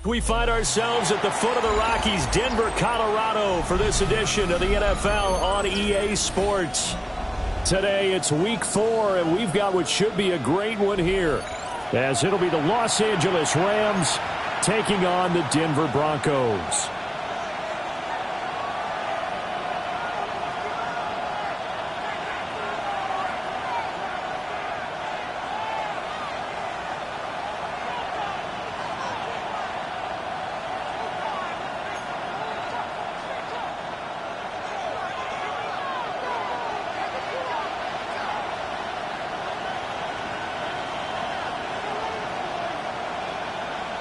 We find ourselves at the foot of the Rockies, Denver, Colorado, for this edition of the NFL on EA Sports. Today, it's Week 4, and we've got what should be a great one here, as it'll be the Los Angeles Rams taking on the Denver Broncos.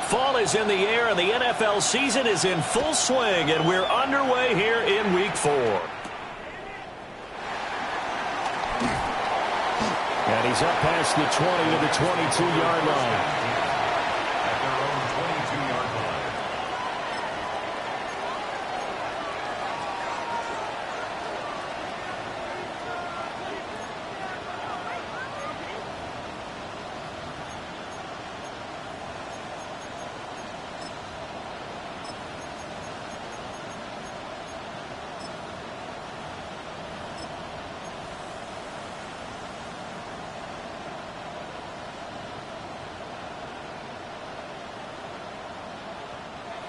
Fall is in the air, and the NFL season is in full swing, and we're underway here in Week 4. And he's up past the 20 to the 22-yard line. At their own 22-yard line.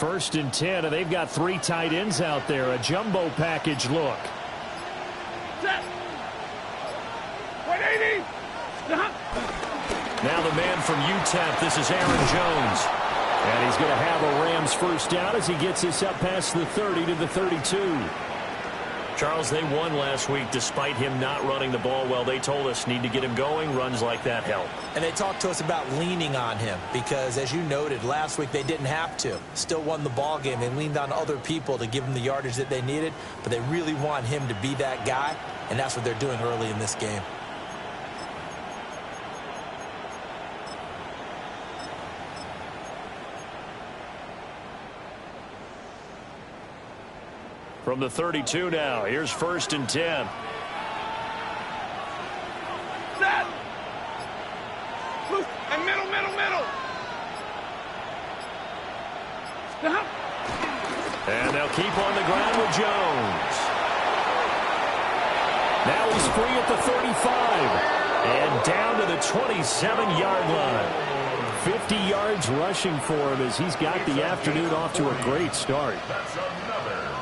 First and 10, and they've got 3 tight ends out there. A jumbo package look. Set. 180. Now the man from UTEP, this is Aaron Jones. And he's going to have a Rams first down as he gets this up past the 30 to the 32. Charles, they won last week despite him not running the ball well. They told us need to get him going. Runs like that help. And they talked to us about leaning on him because, as you noted, last week they didn't have to. Still won the ball game. They leaned on other people to give them the yardage that they needed, but they really want him to be that guy, and that's what they're doing early in this game. From the 32 now, here's first and 10. Set. Loose. And middle. Stop. And they'll keep on the ground with Jones. Now he's free at the 35. And down to the 27-yard line. 50 yards rushing for him as he's got the afternoon off to a great start.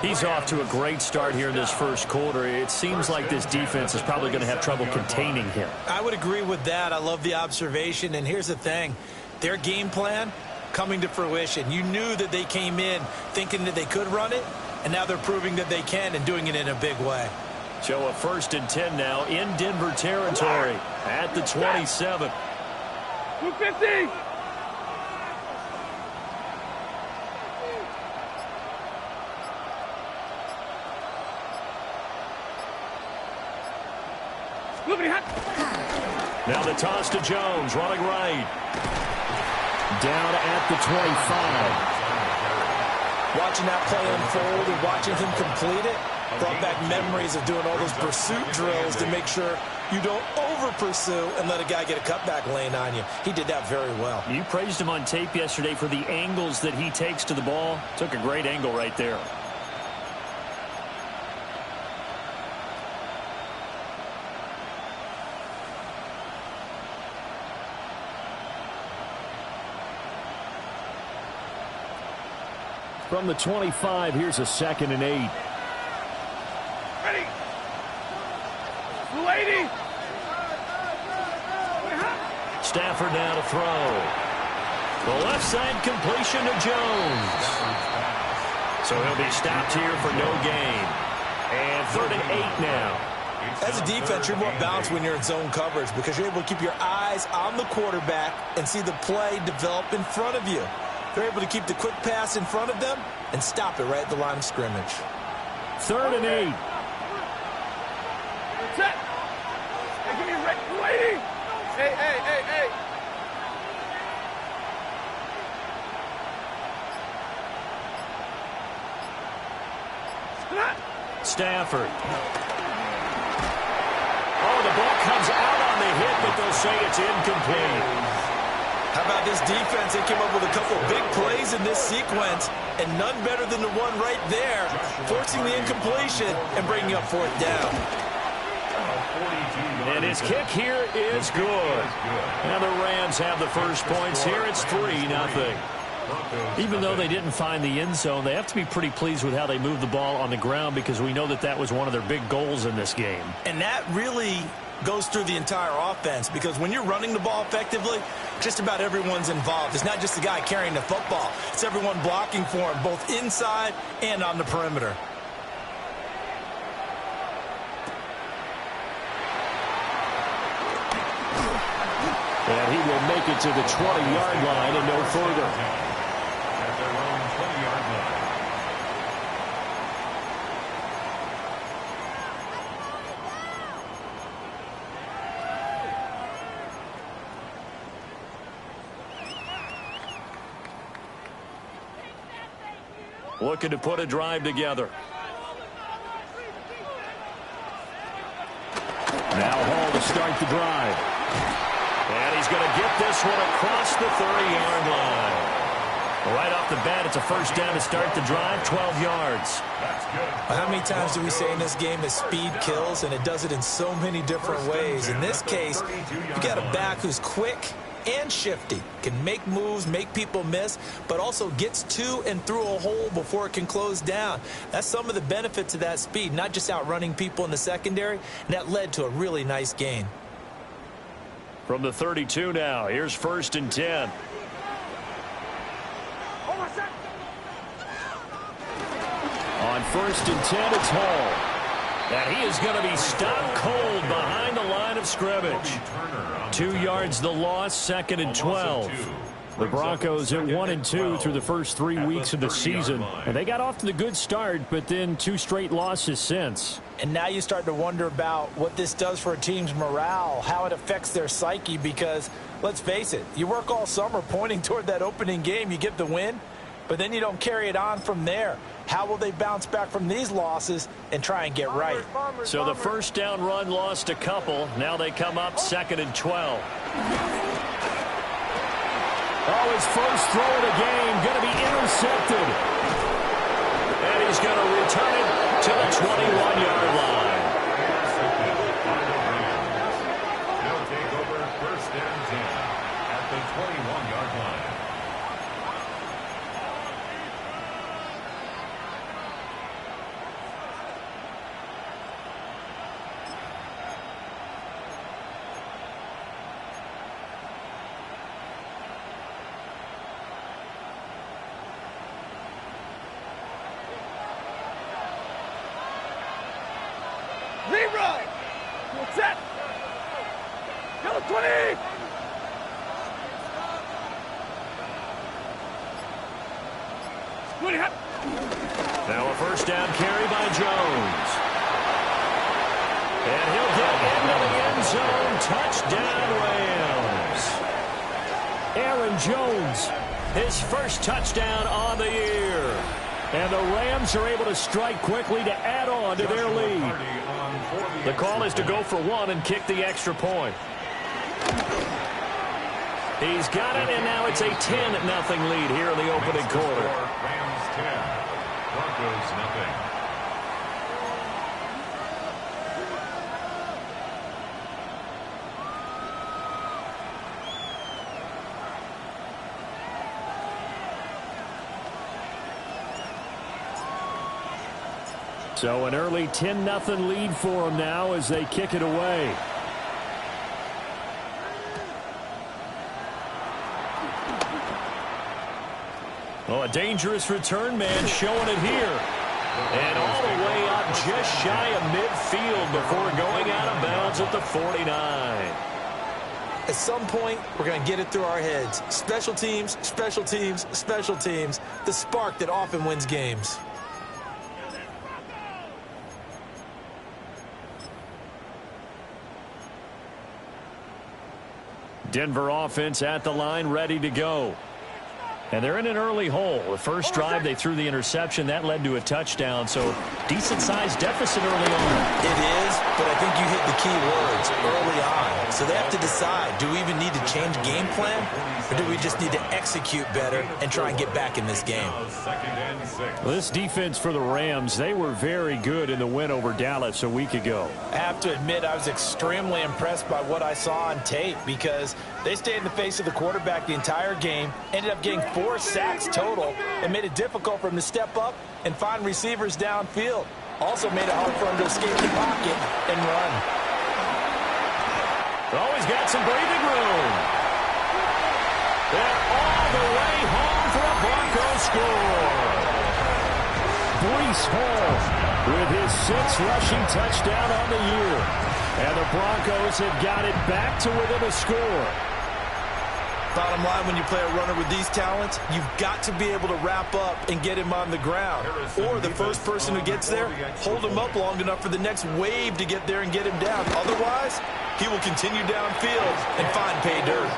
He's off to a great start here in this first quarter. It seems like this defense is probably going to have trouble containing him. I would agree with that. I love the observation. And here's the thing. Their game plan coming to fruition. You knew that they came in thinking that they could run it, and now they're proving that they can and doing it in a big way. So a first and 10 now in Denver territory at the 27. 250. Now the toss to Jones, running right. Down at the 25. Watching that play unfold and watching him complete it brought back memories of doing all those pursuit drills to make sure you don't over-pursue and let a guy get a cutback lane on you. He did that very well. You praised him on tape yesterday for the angles that he takes to the ball. Took a great angle right there. From the 25, here's a 2nd and 8. Ready. 280. Stafford now to throw. The left side completion to Jones. So he'll be stopped here for no gain. And 3rd and 8 now. As a defense, you're more balanced when you're in zone coverage because you're able to keep your eyes on the quarterback and see the play develop in front of you. They're able to keep the quick pass in front of them and stop it right at the line of scrimmage. 3rd and 8. Set. Hey, give me a red 280. Hey. Stafford. Oh, the ball comes out on the hit, but they'll say it's incomplete. How about this defense? They came up with a couple big plays in this sequence, and none better than the one right there, forcing the incompletion and bringing up fourth down. And his kick here is good. And the Rams have the first points here. It's 3-0. Even though they didn't find the end zone, they have to be pretty pleased with how they moved the ball on the ground, because we know that that was one of their big goals in this game. And that really goes through the entire offense, because when you're running the ball effectively, just about everyone's involved. It's not just the guy carrying the football. It's everyone blocking for him, both inside and on the perimeter. And he will make it to the 20-yard line and no further. At their own 20-yard line. Looking to put a drive together. Now Hall to start the drive. And he's going to get this one across the 30-yard line. Right off the bat, it's a first down to start the drive, 12 yards. That's good. How many times do we say in this game that speed kills, and it does it in so many different ways? In this case, you got a back who's quick and shifty, can make moves, make people miss, but also gets to and through a hole before it can close down. That's some of the benefits of that speed, not just outrunning people in the secondary, and that led to a really nice gain. From the 32 now, here's 1st and 10. On 1st and 10, it's Hall. And he is going to be stopped cold behind the line of scrimmage. 2 yards the loss, 2nd and 12. The Broncos at 1-2 through the first 3 weeks of the season. And they got off to the good start, but then 2 straight losses since. And now you start to wonder about what this does for a team's morale, how it affects their psyche, because let's face it, you work all summer pointing toward that opening game, you get the win, but then you don't carry it on from there. How will they bounce back from these losses and try and get right? So the first down run lost a couple. Now they come up 2nd and 12. Oh, his first throw of the game going to be intercepted. And he's going to return it to the 21-yard line. They'll take over 1st and 10 at the 21-yard line. Leroy! What's that? Yellow 20! Now a first down carry by Jones. And he'll get into the end zone. Touchdown, Rams. Aaron Jones, his first touchdown on the year. And the Rams are able to strike quickly to add on to their lead. The call is to go for 1 and kick the extra point. He's got it, and now it's a 10-0 lead here in the opening quarter. Rams 10, Broncos nothing. So an early 10-0 lead for them now as they kick it away. Oh, a dangerous return man showing it here. And all the way up just shy of midfield before going out of bounds at the 49. At some point, we're going to get it through our heads. Special teams, special teams, special teams. The spark that often wins games. Denver offense at the line, ready to go. And they're in an early hole. The first drive, they threw the interception. That led to a touchdown, so decent-sized deficit early on. It is, but I think you hit the key words early on. So they have to decide, do we even need to change game plan, or do we just need to execute better and try and get back in this game? Well, this defense for the Rams, they were very good in the win over Dallas a week ago. I have to admit, I was extremely impressed by what I saw on tape because they stayed in the face of the quarterback the entire game, ended up getting 4 sacks total, and made it difficult for him to step up and find receivers downfield. Also made it hard for him to escape the pocket and run. Always got some breathing room. They're all the way home for a Broncos score. Breece Hall with his 6th rushing touchdown on the year. And the Broncos have got it back to within a score. Bottom line, when you play a runner with these talents, you've got to be able to wrap up and get him on the ground. Or the first person who gets there, hold him up long enough for the next wave to get there and get him down. Otherwise, he will continue downfield and find pay dirt.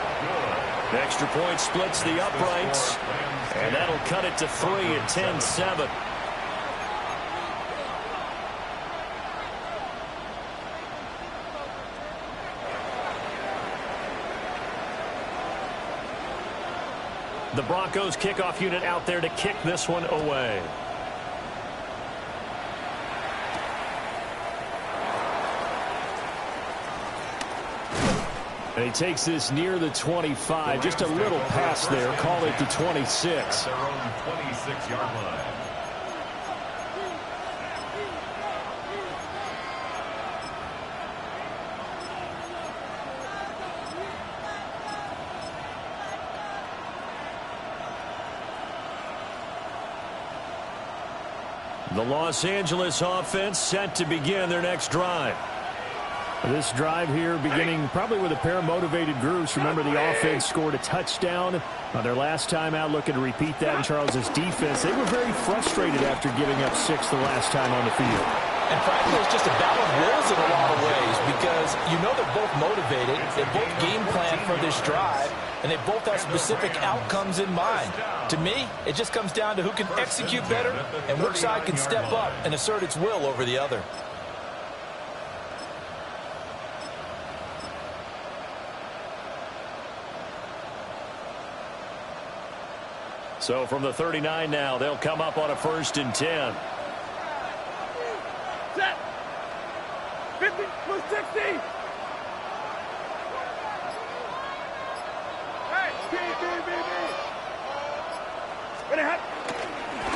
The extra point splits the uprights, and that'll cut it to 3 at 10-7. The Broncos kickoff unit out there to kick this one away. And he takes this near the 25. Just a little pass there. Call it the 26. At their own 26-yard line. The Los Angeles offense set to begin their next drive. This drive here beginning probably with a pair of motivated groups. Remember, the offense scored a touchdown on their last time out, looking to repeat that in Charles's defense. They were very frustrated after giving up 6 the last time on the field. And frankly, it's just a battle of wills in a lot of ways because you know they're both motivated, they both game plan for this drive, and they both have specific outcomes in mind. To me, it just comes down to who can execute better and which side can step up and assert its will over the other. So from the 39 now, they'll come up on a 1st and 10. Set. 50 plus 60. Hey, B.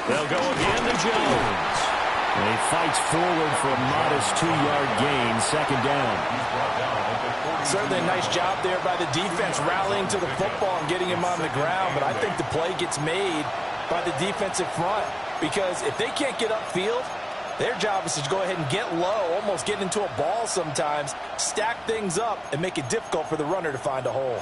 They'll go again to Jones. And he fights forward for a modest 2-yard gain, 2nd down. Certainly a nice job there by the defense rallying to the football and getting him on the ground, but I think the play gets made by the defensive front because if they can't get upfield, their job is to go ahead and get low, almost get into a ball sometimes, stack things up, and make it difficult for the runner to find a hole.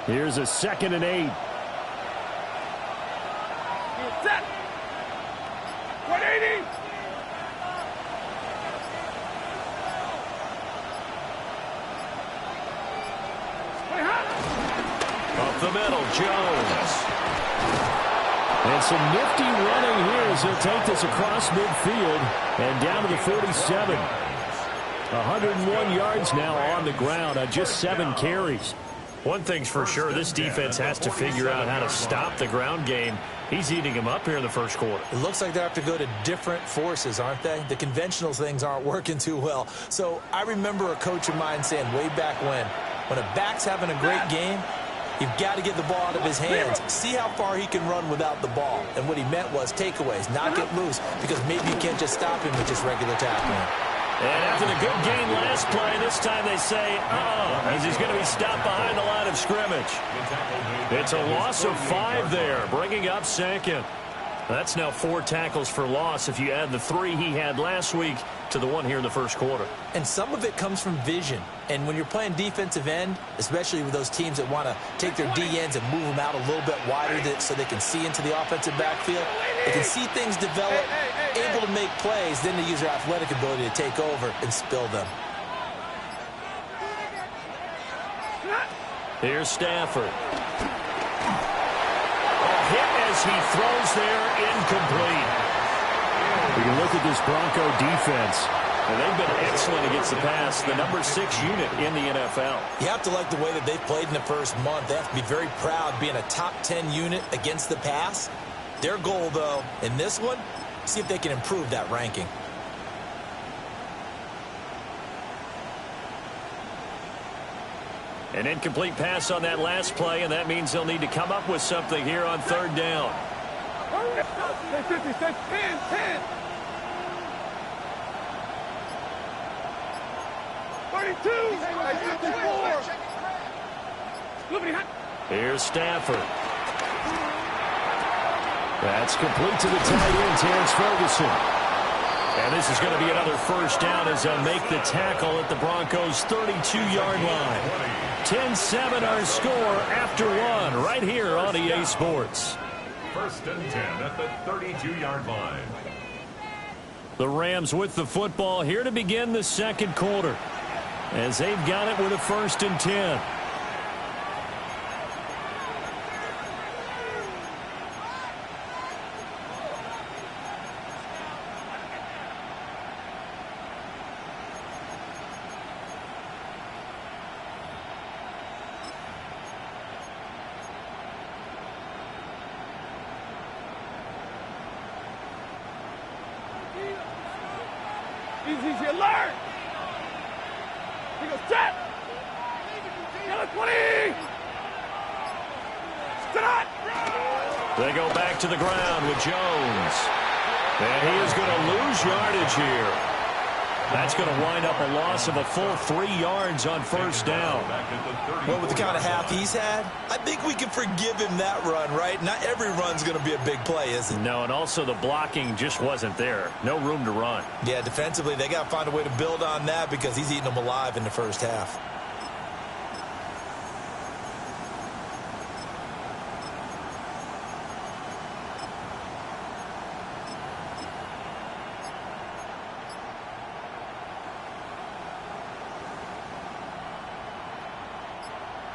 Here's a 2nd and 8. Set. 180. Up the middle, Jones. And some nifty running here as he'll take this across midfield and down to the 47. 101 yards now on the ground on just 7 carries. One thing's for sure, this defense has to figure out how to stop the ground game. He's eating him up here in the 1st quarter. It looks like they have to go to different forces, aren't they? The conventional things aren't working too well. So I remember a coach of mine saying way back when a back's having a great game, you've got to get the ball out of his hands. See how far he can run without the ball. And what he meant was takeaways, not get loose, because maybe you can't just stop him with just regular tackling. And after the good gain last play, this time they say, as he's going to be stopped behind the line of scrimmage. It's a loss of 5 there, bringing up 2nd. That's now 4 tackles for loss if you add the 3 he had last week to the 1 here in the 1st quarter. And some of it comes from vision. And when you're playing defensive end, especially with those teams that want to take their D-ends and move them out a little bit wider so they can see into the offensive backfield, they can see things develop, able to make plays, then they use their athletic ability to take over and spill them. Here's Stafford. A hit as he throws there, incomplete. We can look at this Bronco defense. And they've been excellent against the pass, the number 6 unit in the NFL. You have to like the way that they've played in the first month. They have to be very proud being a top 10 unit against the pass. Their goal, though, in this one, see if they can improve that ranking. An incomplete pass on that last play, and that means they'll need to come up with something here on 3rd down. Stay 50, stay 10. 32, 54. Here's Stafford. That's complete to the tight end, Terrence Ferguson. And this is going to be another 1st down as they'll make the tackle at the Broncos' 32-yard line. 10-7 our score after 1 right here on EA Sports. 1st and 10 at the 32-yard line. The Rams with the football here to begin the 2nd quarter, as they've got it with a 1st and 10. Easy, alert! He goes, set! Yellow 20! Stop! They go back to the ground with Jones. And he is going to lose yardage here. That's going to wind up a loss of a full 3 yards on 1st down. Well, with the kind of half he's had, I think we can forgive him that run, right? Not every run's going to be a big play, is it? No, and also the blocking just wasn't there. No room to run. Yeah, defensively, they got to find a way to build on that because he's eating them alive in the 1st half.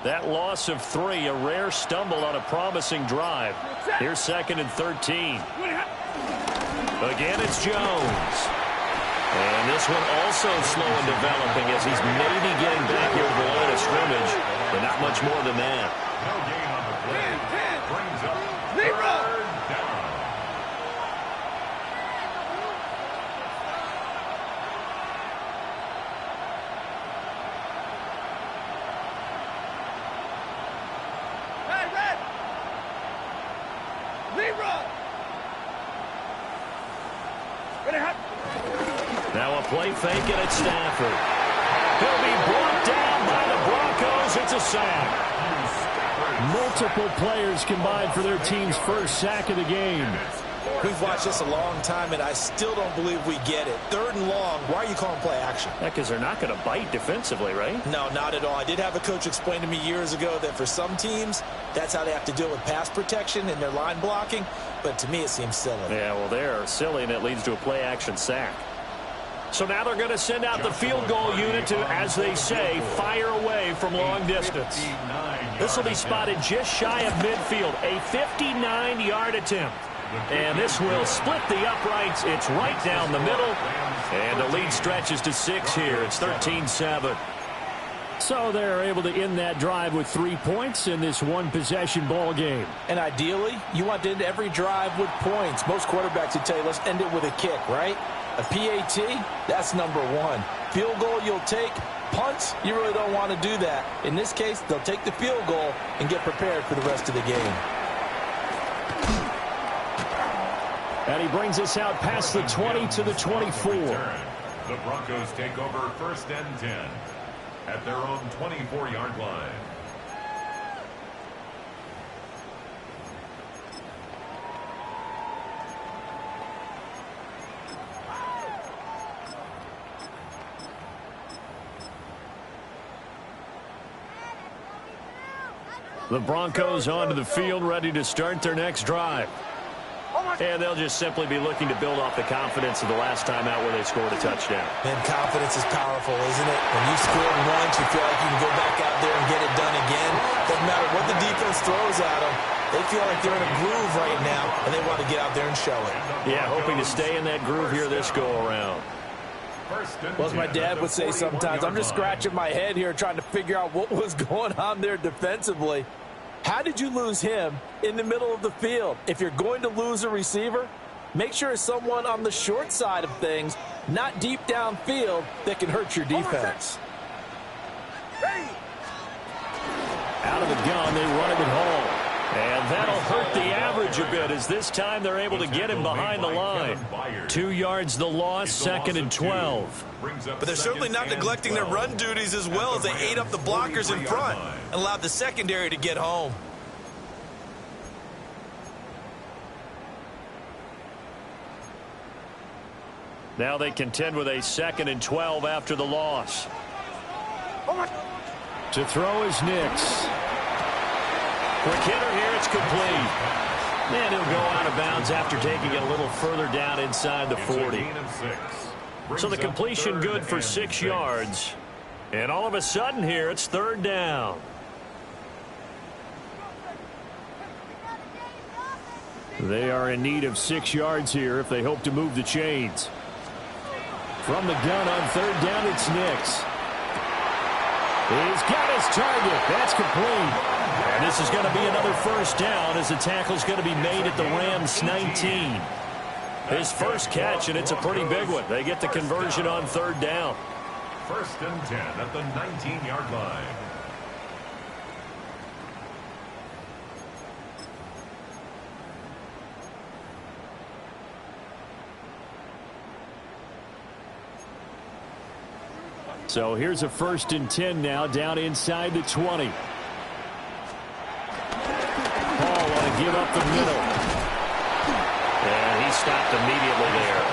That loss of 3, a rare stumble on a promising drive. Here's 2nd and 13. Again, it's Jones. And this one also slow in developing as he's maybe getting back here to the line of scrimmage, but not much more than that. No gain on the play. Brings up 3rd down. Now a play fake and it's Stafford. He'll be brought down by the Broncos. It's a sack. Multiple players combined for their team's 1st sack of the game. We've watched this a long time, and I still don't believe we get it. 3rd and long, why are you calling play action? Because they're not going to bite defensively, right? No, not at all. I did have a coach explain to me years ago that for some teams, that's how they have to deal with pass protection and their line blocking. But to me, it seems silly. Yeah, well, they're silly, and it leads to a play-action sack. So now they're going to send out the field goal unit to, as they say, fire away from long distance. This will be spotted just shy of midfield, a 59-yard attempt. And this will split the uprights. It's right down the middle. And the lead stretches to 6 here. It's 13-7. So they're able to end that drive with 3 points in this one-possession ball game. And ideally, you want to end every drive with points. Most quarterbacks would tell you, let's end it with a kick, right? A PAT, that's number 1. Field goal you'll take. Punts, you really don't want to do that. In this case, they'll take the field goal and get prepared for the rest of the game. And he brings us out past the 20 to the 24. The Broncos take over 1st and 10 at their own 24-yard line. The Broncos onto the field, ready to start their next drive. And they'll just simply be looking to build off the confidence of the last time out where they scored a touchdown. And confidence is powerful, isn't it? When you scored once, you feel like you can go back out there and get it done again. defense throws at them, they feel like they're in a groove right now, and they want to get out there and show it. Yeah, hoping to stay in that groove here this go-around. Well, as my dad would say sometimes, I'm just scratching my head here trying to figure out what was going on there defensively. How did you lose him in the middle of the field? If you're going to lose a receiver, make sure it's someone on the short side of things, not deep downfield, that can hurt your defense. Out of the gun, they run him at home. And that'll hurt the average a bit as this time they're able to get him behind the line. 2 yards the loss, 2nd and 12. But they're certainly not neglecting their run duties as well as they ate up the blockers in front and allowed the secondary to get home. Now they contend with a 2nd and 12 after the loss. To throw is Nix. Quick hitter here, it's complete. And he'll go out of bounds after taking it a little further down inside the 40. So the completion good for 6 yards. And all of a sudden here, it's 3rd down. They are in need of 6 yards here if they hope to move the chains. From the gun on 3rd down, it's Nix. He's got his target. That's complete. And this is going to be another 1st down as the tackle is going to be made at the Rams' 19. His first catch, and it's a pretty big one. They get the conversion on 3rd down. 1st and 10 at the 19-yard line. So here's a 1st and 10 now down inside the 20. Paul want to give up the middle. And he stopped immediately there.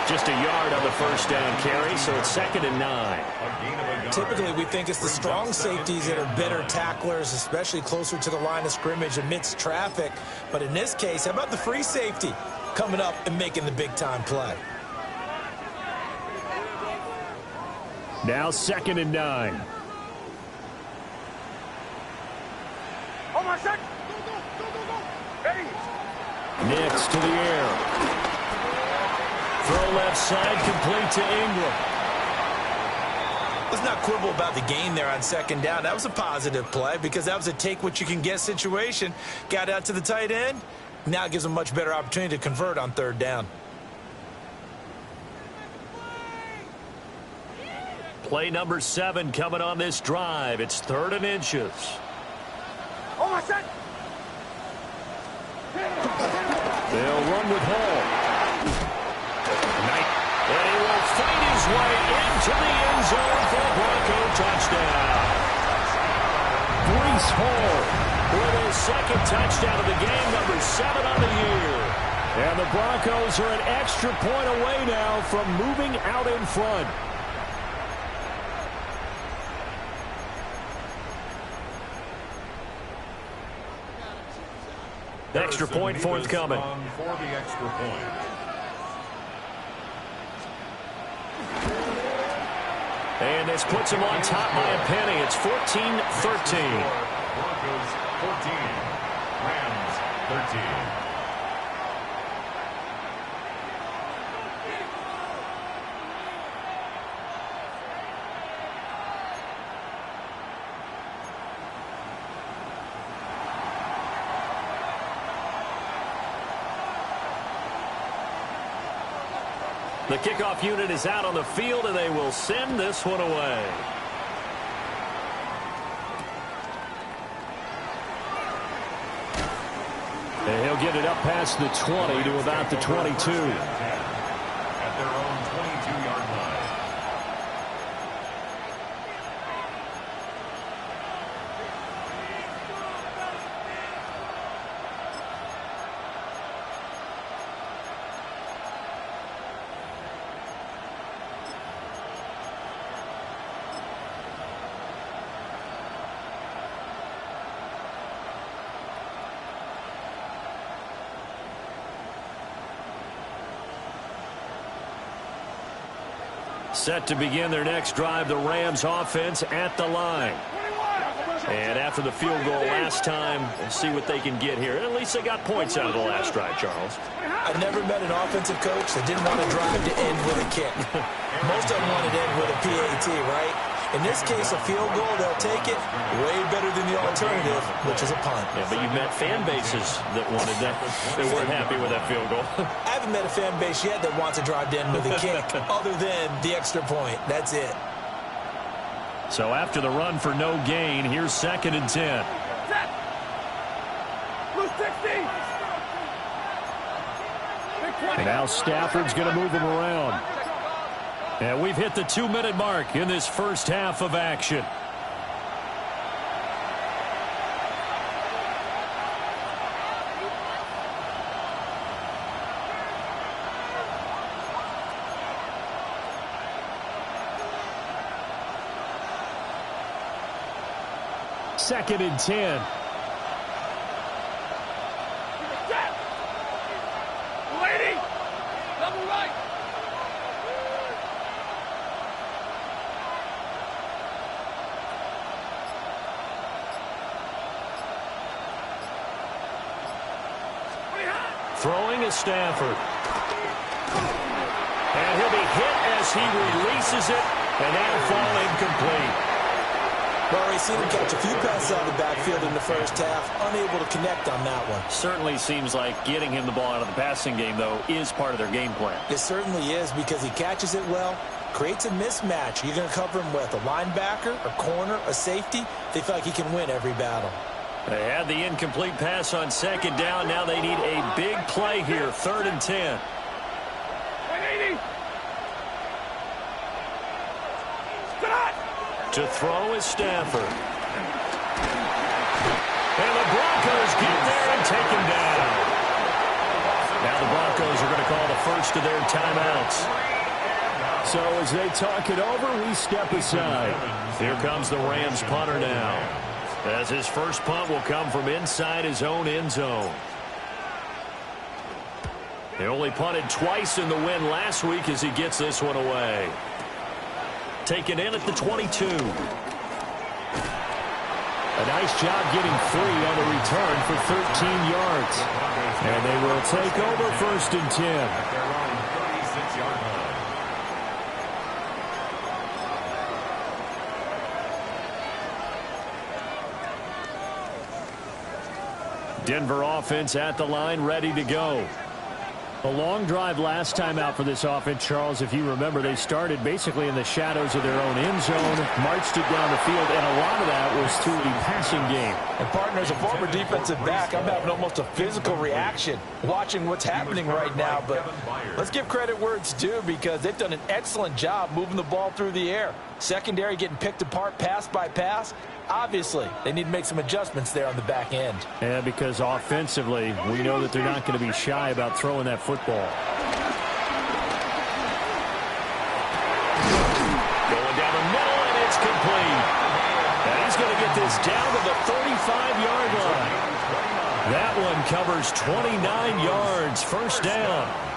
Just a yard on the 1st down carry, so it's 2nd and 9. Typically, we think it's the strong safeties that are better tacklers, especially closer to the line of scrimmage amidst traffic. But in this case, how about the free safety coming up and making the big-time play? Now 2nd and 9. Oh, my son! Hey! Nix to the air. Throw left side, complete to Ingram. Let's not quibble about the gain there on 2nd down. That was a positive play because that was a take-what-you-can-get situation. Got out to the tight end. Now it gives them a much better opportunity to convert on 3rd down. Play number 7 coming on this drive. It's 3rd and inches. Oh, my son! They'll run with Hall. And he will fight his way into the end zone for a Bronco touchdown. Breece Hall with his 2nd touchdown of the game, number 7 on the year. And the Broncos are an extra point away now from moving out in front. Extra point forthcoming. For the extra point. And this puts him on top by a penny. It's 14-13. Broncos 14, Rams 13. The kickoff unit is out on the field, and they will send this one away. And he'll get it up past the 20 to about the 22. At their own 22-yard line. Set to begin their next drive, the Rams offense at the line. And after after the field goal last time. We'll see what they can get here. At least they got points out of the last drive, Charles. I never met an offensive coach that didn't want to drive to end with a kick. Most of them wanted to end with a PAT, right? In this case, a field goal, they'll take it. Way better than the alternative, which is a punt. Yeah, but you've met fan bases that wanted that. They weren't happy with that field goal. I haven't met a fan base yet that wants to drive to end with a kick, other than the extra point. That's it. So after the run for no gain, here's 2nd and 10. And now Stafford's going to move him around. And we've hit the 2-minute mark in this first half of action. Second and 10. Lady! Double right! Throwing is Stafford. And he'll be hit as he releases it, and that'll fall incomplete. Well, we've seen him catch a few passes out of the backfield in the first half, unable to connect on that one. Certainly seems like getting him the ball out of the passing game, though, is part of their game plan. It certainly is, because he catches it well, creates a mismatch. You're going to cover him with a linebacker, a corner, a safety. They feel like he can win every battle. They had the incomplete pass on 2nd down. Now they need a big play here, 3rd and 10. 180! To throw is Stafford. And the Broncos get there and take him down. Now the Broncos are going to call the first of their timeouts. So as they talk it over, we step aside. Here comes the Rams punter now, as his first punt will come from inside his own end zone. They only punted twice in the win last week as he gets this one away. Taken in at the 22. A nice job getting free on the return for 13 yards. And they will take over 1st and 10. At their own 36-yard line. Denver offense at the line, ready to go. A long drive last time out for this offense, Charles. If you remember, they started basically in the shadows of their own end zone, marched it down the field, and a lot of that was through the passing game. And partner, as a former defensive back, I'm having almost a physical reaction watching what's happening right now. But let's give credit where it's due, because they've done an excellent job moving the ball through the air. Secondary getting picked apart pass by pass. Obviously, they need to make some adjustments there on the back end. Yeah, because offensively, we know that they're not going to be shy about throwing that football. Going down the middle, and it's complete. And he's going to get this down to the 35-yard line. That one covers 29 yards, 1st down.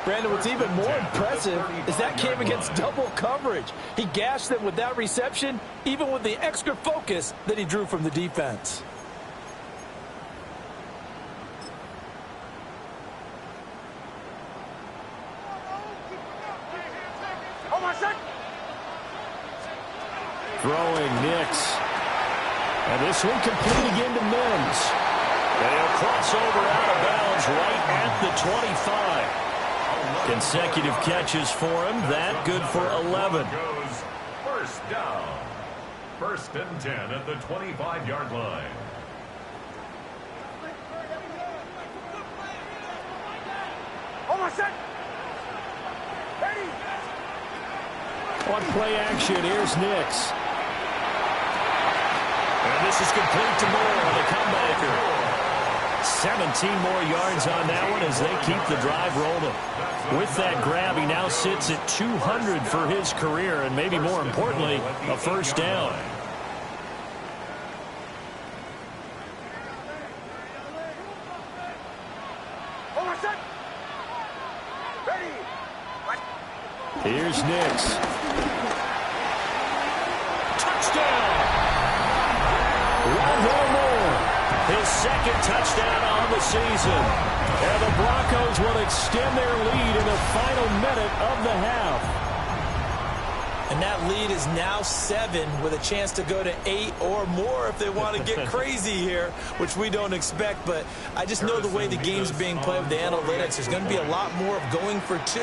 Brandon, what's even more impressive is that came against double coverage. He gashed them with that reception, even with the extra focus that he drew from the defense. Throwing Nix. And this one complete again to Mims. And he'll cross over out of bounds right at the 25. Consecutive catches for him. That good for 11. Goes 1st down. 1st and 10 at the 25-yard line. On play action, here's Nix. And this is complete to Moore on the comebacker. 17 more yards on that one as they keep the drive rolling. With that grab, he now sits at 200 for his career, and maybe more importantly, a 1st down. Here's Nix. Touchdown! the second touchdown on the season. And the Broncos will extend their lead in the final minute of the half. And that lead is now 7 with a chance to go to 8 or more if they want to get crazy here, which we don't expect. But I just know the way the game's being played with the analytics, there's going to be a lot more of going for 2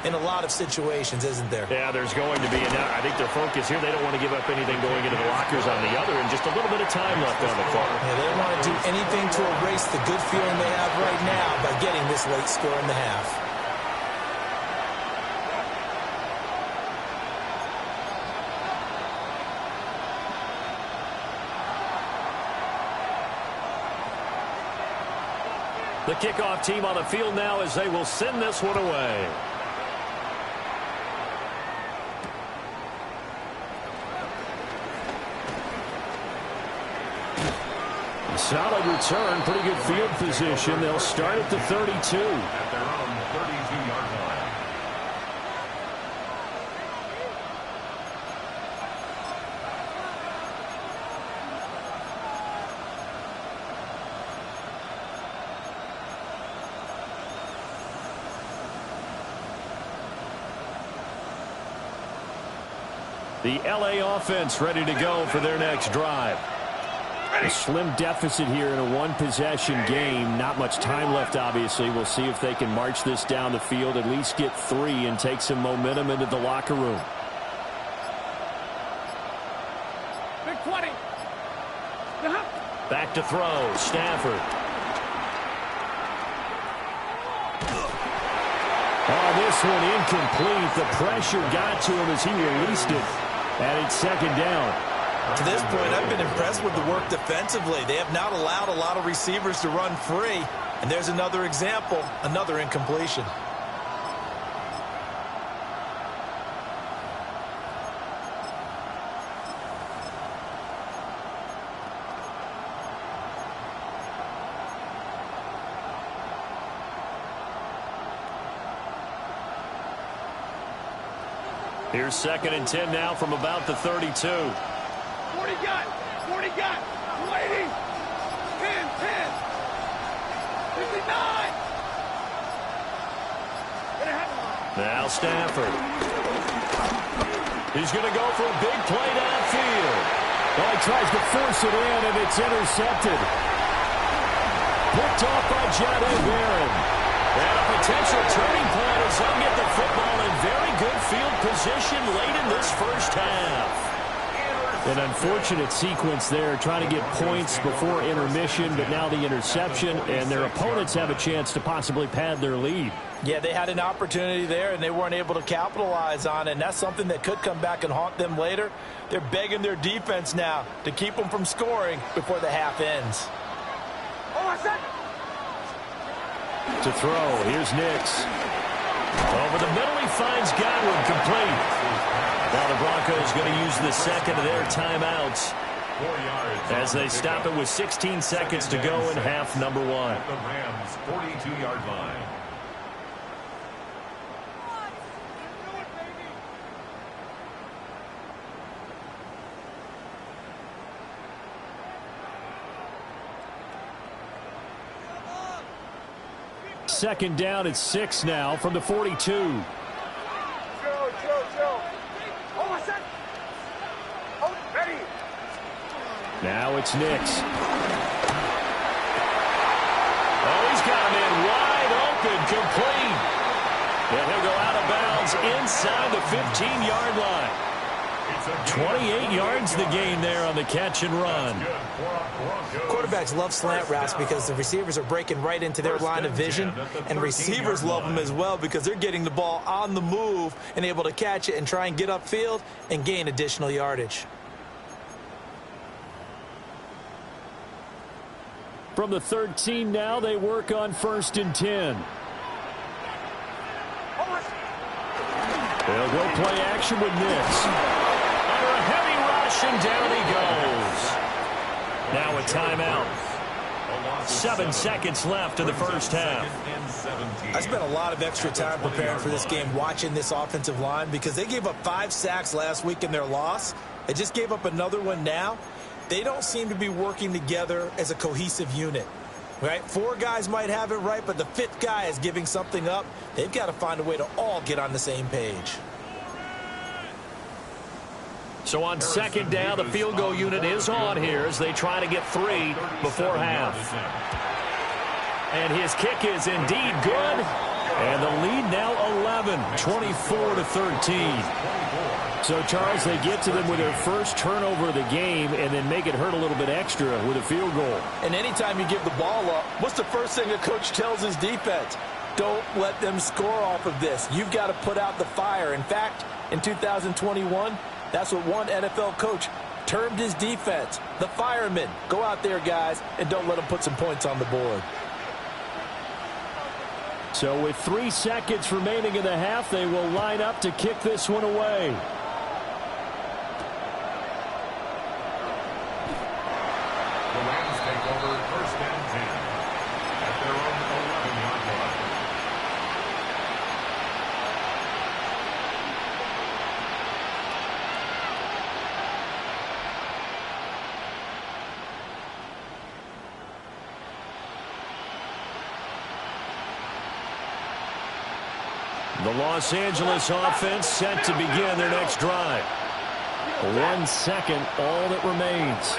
in a lot of situations, isn't there? Yeah, there's going to be. And I think their focus here, they don't want to give up anything going into the lockers on the other, and just a little bit of time left on the clock. Yeah, they don't want to do anything to erase the good feeling they have right now by getting this late score in the half. The kickoff team on the field now as they will send this one away. Solid return, pretty good field position. They'll start at the 32. At their own 32-yard line. The LA offense ready to go for their next drive. A slim deficit here in a one-possession game. Not much time left, obviously. We'll see if they can march this down the field, at least get 3, and take some momentum into the locker room. Big 20. Back to throw. Stafford. Oh, this one incomplete. The pressure got to him as he released it. And it's second down. To this point, I've been impressed with the work defensively. They have not allowed a lot of receivers to run free. And there's another example, another incompletion. Here's 2nd and 10 now from about the 32. 40 got. 40 got. 280. 10, 10. 59. Now Stafford. He's going to go for a big play downfield. Well, he tries to force it in, and it's intercepted. Picked off by Jada Barron. And a potential turning point as they'll get the football in very good field position late in this first half. An unfortunate sequence there, trying to get points before intermission, but now the interception, and their opponents have a chance to possibly pad their lead. Yeah, they had an opportunity there, and they weren't able to capitalize on it, and that's something that could come back and haunt them later. They're begging their defense now to keep them from scoring before the half ends. To throw, here's Nix. Over the middle, he finds Godwin, complete. Now the Broncos going to use the second of their timeouts as they stop it with 16 seconds to go in half number 1. At the Rams' 42-yard line. Second down at 6 now from the 42. Chill. Hold on a sec. Hold it. Ready. Now it's Nix. Oh, he's got him in wide open, complete. And he'll go out of bounds inside the 15-yard line. 28 yards the gain there on the catch and run. Quarterbacks love slant routes because the receivers are breaking right into their line of vision, and receivers love them as well because they're getting the ball on the move and able to catch it and try and get upfield and gain additional yardage. From the 13 now, they work on 1st and 10. They'll go play action with Nix. Under a heavy rush, and down he goes. Now a timeout. 7 seconds left in the first half. I spent a lot of extra time preparing for this game watching this offensive line because they gave up 5 sacks last week in their loss. They just gave up another one now. they don't seem to be working together as a cohesive unit. Right? 4 guys might have it right, but the 5th guy is giving something up. They've got to find a way to all get on the same page. So on second down, the field goal unit is on here as they try to get 3 before half. And his kick is indeed good. And the lead now 11, 24-13. So, Charles, they get to them with their first turnover of the game and then make it hurt a little bit extra with a field goal. And anytime you give the ball up, what's the first thing a coach tells his defense? Don't let them score off of this. You've got to put out the fire. In fact, in 2021, that's what one NFL coach termed his defense, the firemen. Go out there, guys, and don't let them put some points on the board. So with 3 seconds remaining in the half, they will line up to kick this one away. The Rams take over first and 10 at their own 11-yard line. The Los Angeles offense set to begin their next drive. 1 second, all that remains.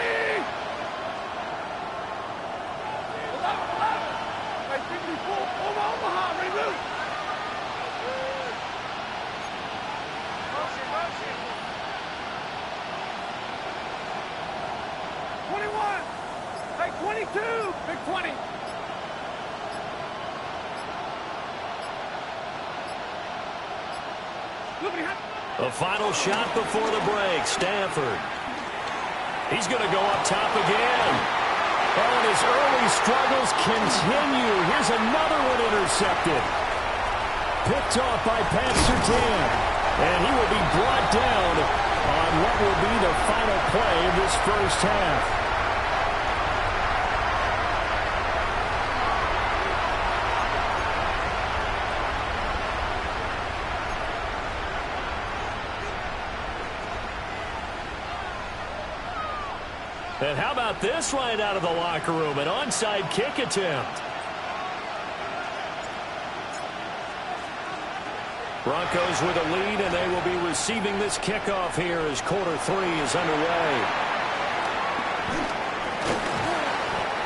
A final shot before the break. Stanford. He's going to go up top again. Oh, and his early struggles continue. Here's another one intercepted. Picked off by Pat Surtain. And he will be brought down on what will be the final play of this first half. And how about this right out of the locker room? An onside kick attempt. Broncos with a lead, and they will be receiving this kickoff here as quarter 3 is underway.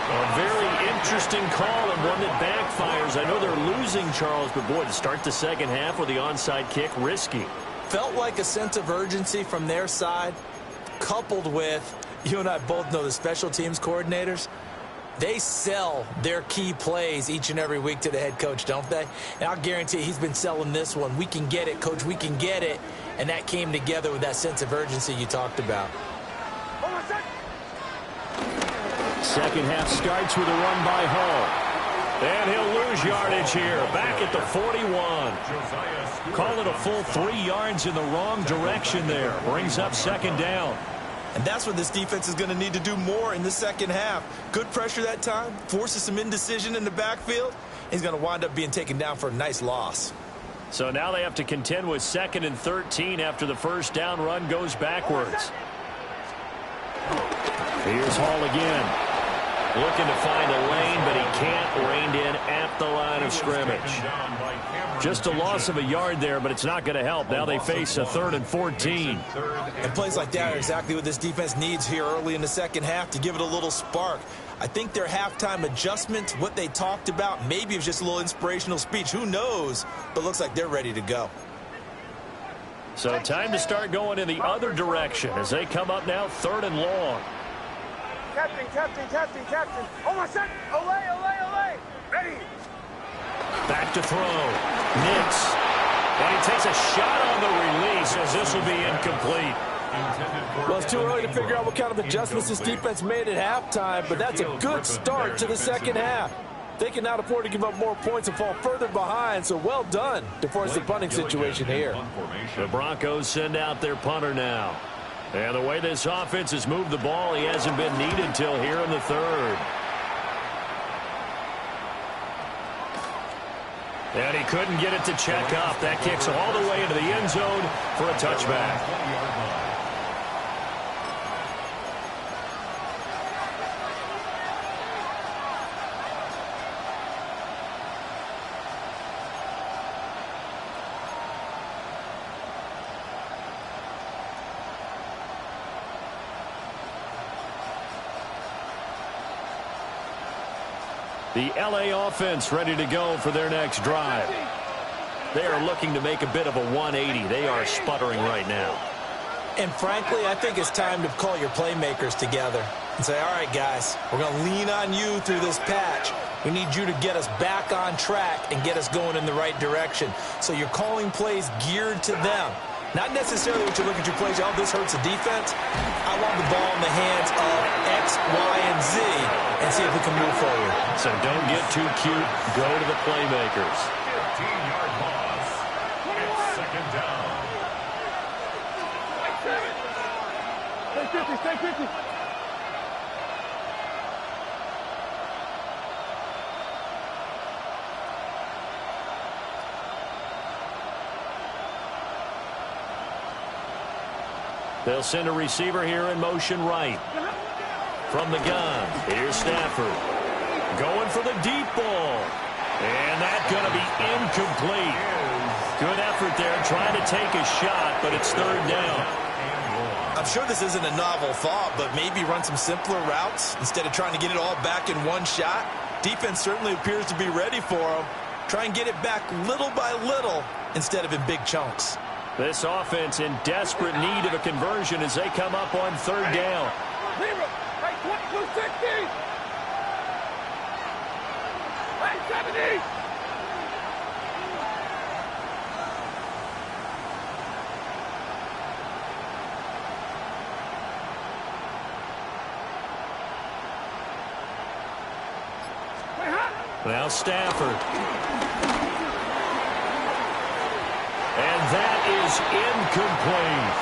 A very interesting call and one that backfires. I know they're losing, Charles, but boy, to start the second half with the onside kick, risky. Felt like a sense of urgency from their side, coupled with, you and I both know the special teams coordinators, they sell their key plays each and every week to the head coach, don't they? And I'll guarantee he's been selling this one. We can get it, coach, we can get it. And that came together with that sense of urgency you talked about. Second half starts with a run by Hall. And he'll lose yardage here, back at the 41. Call it a full 3 yards in the wrong direction there. Brings up second down. And that's what this defense is going to need to do more in the second half. Good pressure that time, forces some indecision in the backfield. He's going to wind up being taken down for a nice loss. So now they have to contend with 2nd and 13 after the first down run goes backwards. Here's Hall again. Looking to find a lane, but he can't. Reined in at the line of scrimmage. Just a loss of a yard there, but it's not going to help. Now they face a 3rd and 14. And plays like that are exactly what this defense needs here early in the second half to give it a little spark. I think their halftime adjustment, what they talked about, maybe it was just a little inspirational speech. Who knows? But looks like they're ready to go. So time to start going in the other direction as they come up now 3rd and long. Captain. Oh, my son. Olay. Ready. Back to throw. Nix. And he takes a shot on the release as this will be incomplete. Well, it's too early to figure out what kind of adjustments this defense made at halftime, but that's a good start to the second half. They can now afford to give up more points and fall further behind, so well done to force the punting situation here. The Broncos send out their punter now. And the way this offense has moved the ball, he hasn't been needed till here in the 3rd. And he couldn't get it to check up. That kicks all the way into the end zone for a touchback. The LA offense ready to go for their next drive. They are looking to make a bit of a 180. They are sputtering right now. And frankly, I think it's time to call your playmakers together and say, all right, guys, we're going to lean on you through this patch. We need you to get us back on track and get us going in the right direction. So you're calling plays geared to them. Not necessarily what you look at your plays, oh, this hurts the defense. I want the ball in the hands of X, Y, and Z and see if we can move forward. So don't get too cute. Go to the playmakers. 15-yard loss. It's second down. Stay 50, stay 50. They'll send a receiver here in motion right. From the gun, here's Stafford. Going for the deep ball. And that's going to be incomplete. Good effort there trying to take a shot, but it's third down. I'm sure this isn't a novel thought, but maybe run some simpler routes instead of trying to get it all back in one shot. Defense certainly appears to be ready for them. Try and get it back little by little instead of in big chunks. This offense in desperate need of a conversion as they come up on third down. Hey, 2260. Hey, 70. Now Stafford. And that is incomplete.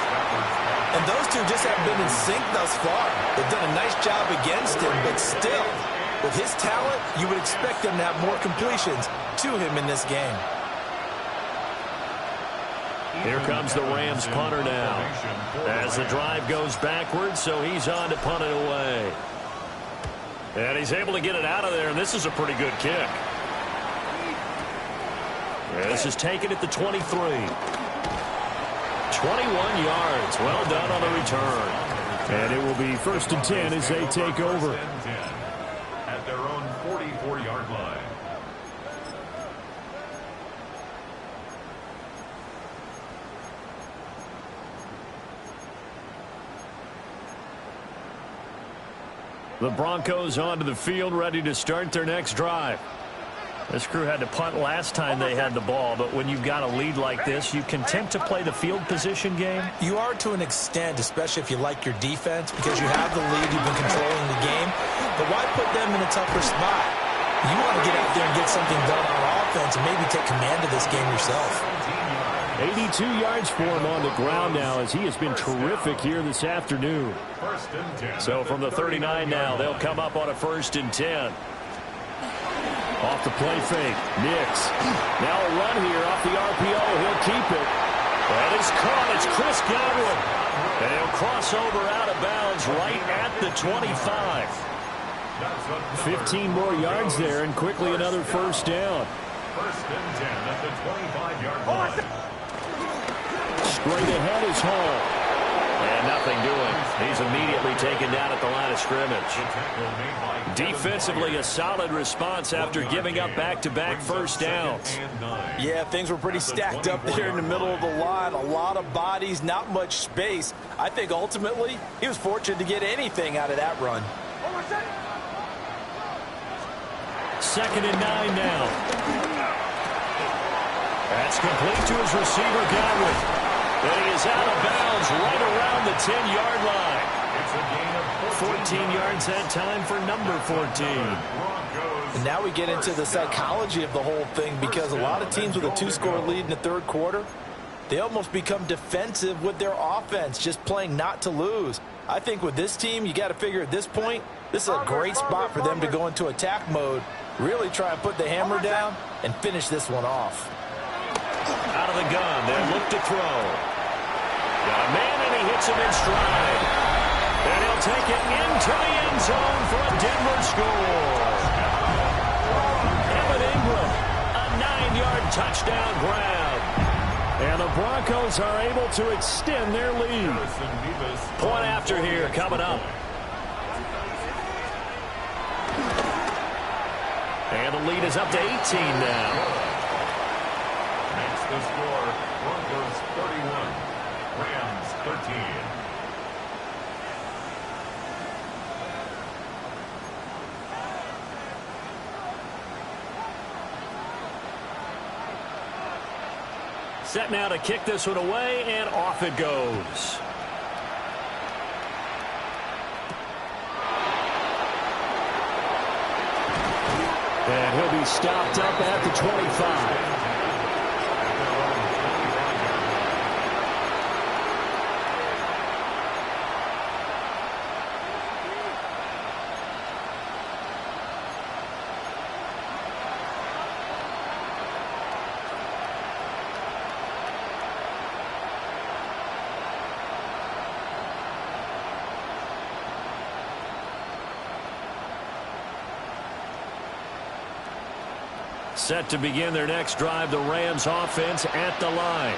And those two just haven't been in sync thus far. They've done a nice job against him, but still, with his talent, you would expect them to have more completions to him in this game. Here comes the Rams punter now. As the drive goes backwards, so he's on to punt it away. And he's able to get it out of there, and this is a pretty good kick. This is taken at the 23. 21 yards. Well done on the return. And it will be 1st and 10 as they take over. At their own 44-yard line. The Broncos onto the field, ready to start their next drive. This crew had to punt last time they had the ball, but when you've got a lead like this, you content to play the field position game? You are to an extent, especially if you like your defense, because you have the lead, you've been controlling the game. But why put them in a tougher spot? You want to get out there and get something done on offense and maybe take command of this game yourself. 82 yards for him on the ground now as he has been terrific here this afternoon. So from the 39 now, they'll come up on a 1st and 10. Off the play fake. Nix. Now a run here off the RPO. He'll keep it. And it's caught. It's Chris Godwin. And he'll cross over out of bounds right at the 25. 15 more yards there and quickly another 1st down. 1st and 10 at the 25-yard line. Straight ahead is Hall. And nothing doing. He's immediately taken down at the line of scrimmage. Defensively, a solid response after giving up back-to-back 1st downs. Yeah, things were pretty stacked up there in the middle of the line. A lot of bodies, not much space. I think ultimately he was fortunate to get anything out of that run. 2nd and 9 now. That's complete to his receiver, Godwin. And he is out of bounds right around the 10-yard line. 14 yards that time for number 14. And now we get into the psychology of the whole thing, because a lot of teams with a 2-score lead in the 3rd quarter, they almost become defensive with their offense, just playing not to lose. I think with this team, you got to figure at this point, this is a great spot for them to go into attack mode, really try and put the hammer down and finish this one off. Out of the gun, they'll look to throw. Got a man, and he hits him in stride. And he'll take it into the end zone for a Denver score. Evan Ingram, a 9-yard touchdown grab. And the Broncos are able to extend their lead. Point after here coming up. the lead is up to 18 now. Makes the score Broncos 31, Rams 13. Set now to kick this one away, and off it goes. And he'll be stopped up at the 25. Set to begin their next drive, the Rams offense at the line.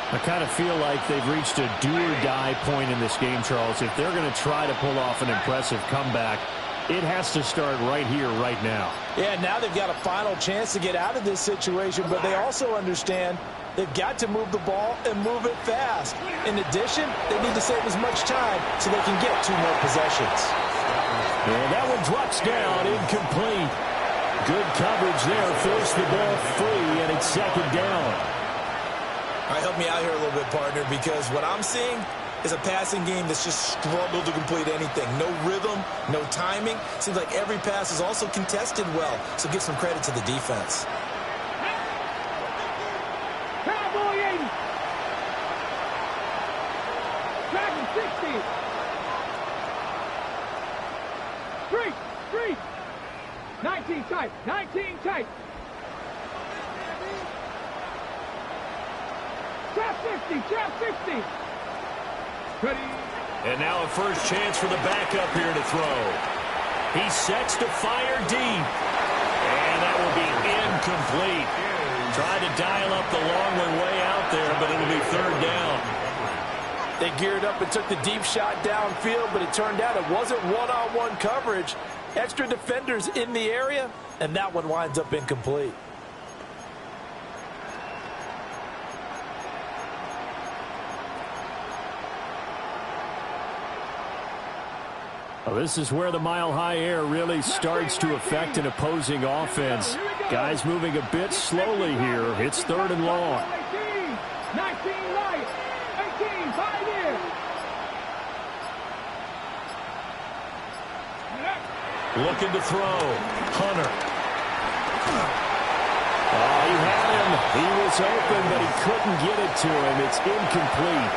I kind of feel like they've reached a do-or-die point in this game, Charles. If they're going to try to pull off an impressive comeback, it has to start right here, right now. Yeah, now they've got a final chance to get out of this situation, but they also understand they've got to move the ball and move it fast. In addition, they need to save as much time so they can get 2 more possessions. And that one drops down, incomplete. Good coverage there, forced the ball free, and it's second down. All right, help me out here a little bit, partner, because what I'm seeing is a passing game that's just struggled to complete anything. No rhythm, no timing. Seems like every pass is also contested well, so give some credit to the defense. Cowboy 80. Dragon 60. Street. 19 tight. 19 tight. Trap 50. Ready. And now a first chance for the backup here to throw. He sets to fire deep. And that will be incomplete. Tried to dial up the long one way out there, but it'll be third down. They geared up and took the deep shot downfield, but it turned out it wasn't one-on-one coverage. Extra defenders in the area, and that one winds up incomplete. Well, this is where the mile-high air really starts to affect an opposing offense. Guys moving a bit slowly here. It's third and long. 19 right. 18, 5 in. Looking to throw. Hunter. Oh, he had him. He was open, but he couldn't get it to him. It's incomplete.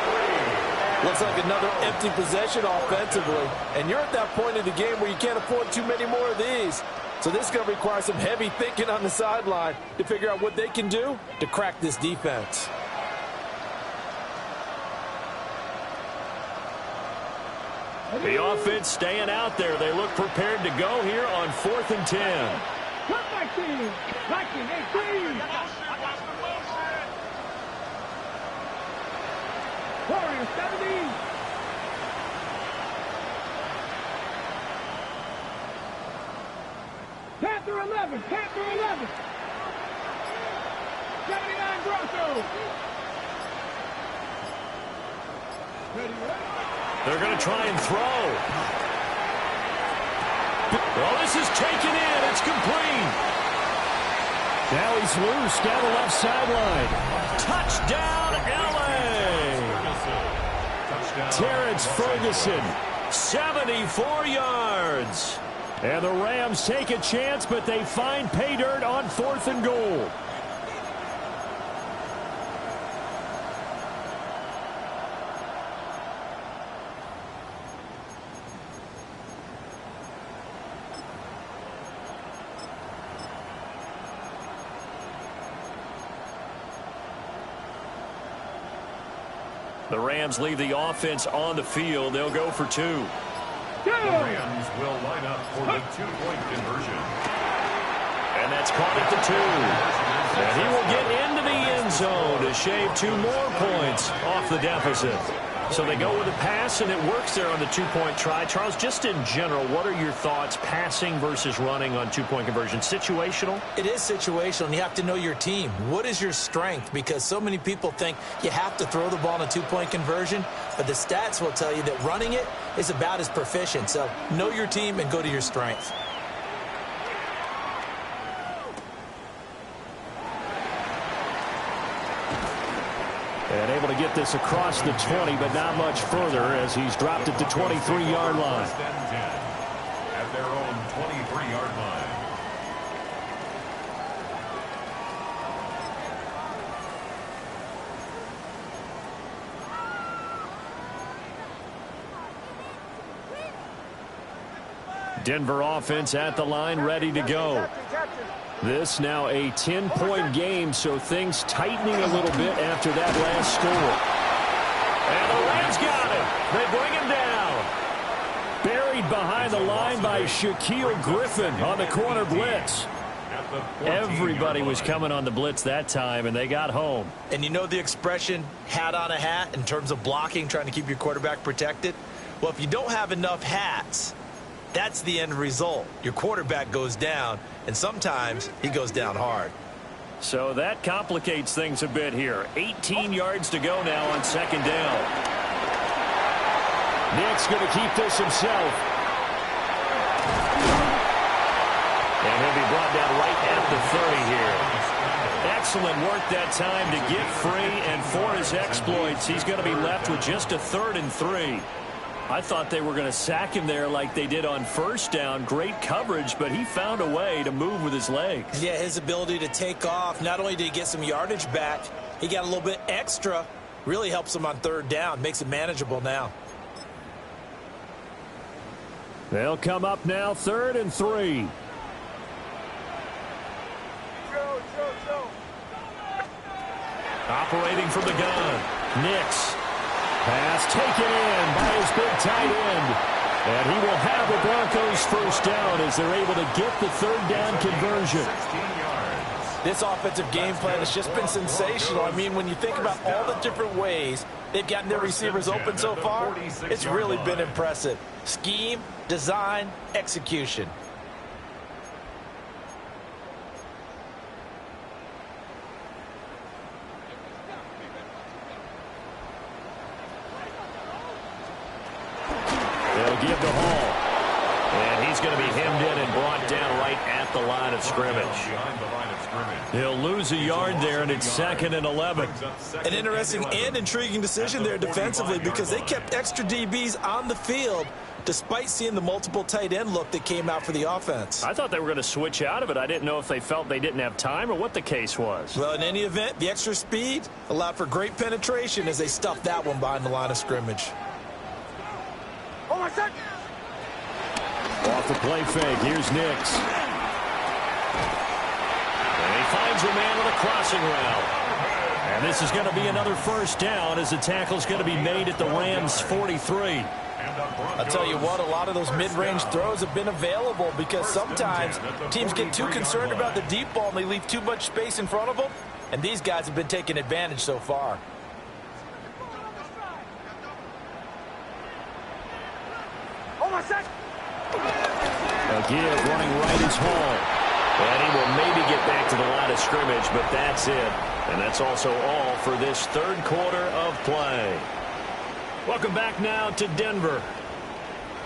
Looks like another empty possession offensively. And you're at that point in the game where you can't afford too many more of these. So this is going to require some heavy thinking on the sideline to figure out what they can do to crack this defense. The offense staying out there. They look prepared to go here on 4th and 10. Cut 19, 18. Warriors 70. Panther 11. 79 Broncos. Ready. They're going to try and throw. Well, this is taken in. It's complete. Now he's loose down the left sideline. Touchdown, L.A. Terrence Ferguson, 74 yards. And the Rams take a chance, but they find pay dirt on 4th and goal. The Rams leave the offense on the field. They'll go for 2. The Rams will line up for the 2-point conversion. And that's caught at the 2. And he will get into the end zone to shave 2 more points off the deficit. So they go with a pass, and it works there on the two-point try. Charles, just in general, what are your thoughts passing versus running on two-point conversion? Situational? It is situational, and you have to know your team. What is your strength? Because so many people think you have to throw the ball in a two-point conversion, but the stats will tell you that running it is about as proficient. So know your team and go to your strength. And able to get this across the 20, but not much further as he's dropped it to 23-yard line. First and 10 at their own 23-yard line. Denver offense at the line, ready to go. This now a 10-point game, so things tightening a little bit after that last score. And the Rams got him. They bring him down. Buried behind the line by Shaquille Griffin on the corner blitz. Everybody was coming on the blitz that time, and they got home. And you know the expression, hat on a hat, in terms of blocking, trying to keep your quarterback protected? Well, if you don't have enough hats, that's the end result. Your quarterback goes down, and sometimes he goes down hard. So that complicates things a bit here. 18 yards to go now on second down. Nick's going to keep this himself. And he'll be brought down right at the 30 here. Excellent work that time to get free, and for his exploits, he's going to be left with just a 3rd and 3. I thought they were going to sack him there like they did on first down. Great coverage, but he found a way to move with his legs. Yeah, his ability to take off, not only did he get some yardage back, he got a little bit extra. Really helps him on 3rd down, makes it manageable now. They'll come up now 3rd and 3. Operating from the gun. Nix. Pass taken in by his big tight end. And he will have the Broncos first down as they're able to get the 3rd down conversion. This offensive game plan has just been sensational. I mean, when you think about all the different ways they've gotten their receivers open so far, it's really been impressive. Scheme, design, execution. They'll give to Hall. And he's going to be hemmed in and brought down right at the line of scrimmage. He'll lose a yard there, and it's 2nd and 11. An interesting and intriguing decision there defensively because they kept extra DBs on the field despite seeing the multiple tight end look that came out for the offense. I thought they were going to switch out of it. I didn't know if they felt they didn't have time or what the case was. Well, in any event, the extra speed allowed for great penetration as they stuffed that one behind the line of scrimmage. Off the play fake, here's Nix. And he finds a man with a crossing route. And this is going to be another first down as the tackle's going to be made at the Rams' 43. I'll tell you what, a lot of those mid-range throws have been available because sometimes teams get too concerned about the deep ball and they leave too much space in front of them, and these guys have been taking advantage so far. Again, running right is Hall. And he will maybe get back to the line of scrimmage, but that's it. And that's also all for this 3rd quarter of play. Welcome back now to Denver.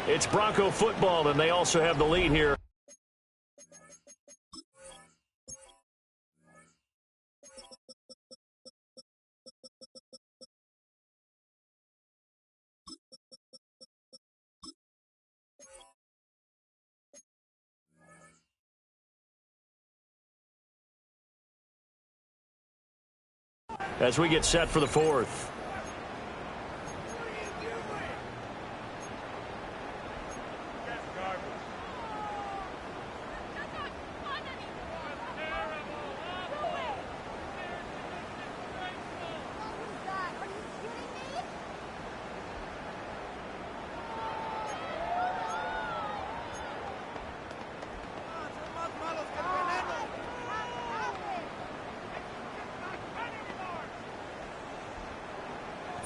It's Bronco football, and they also have the lead here. As we get set for the 4th.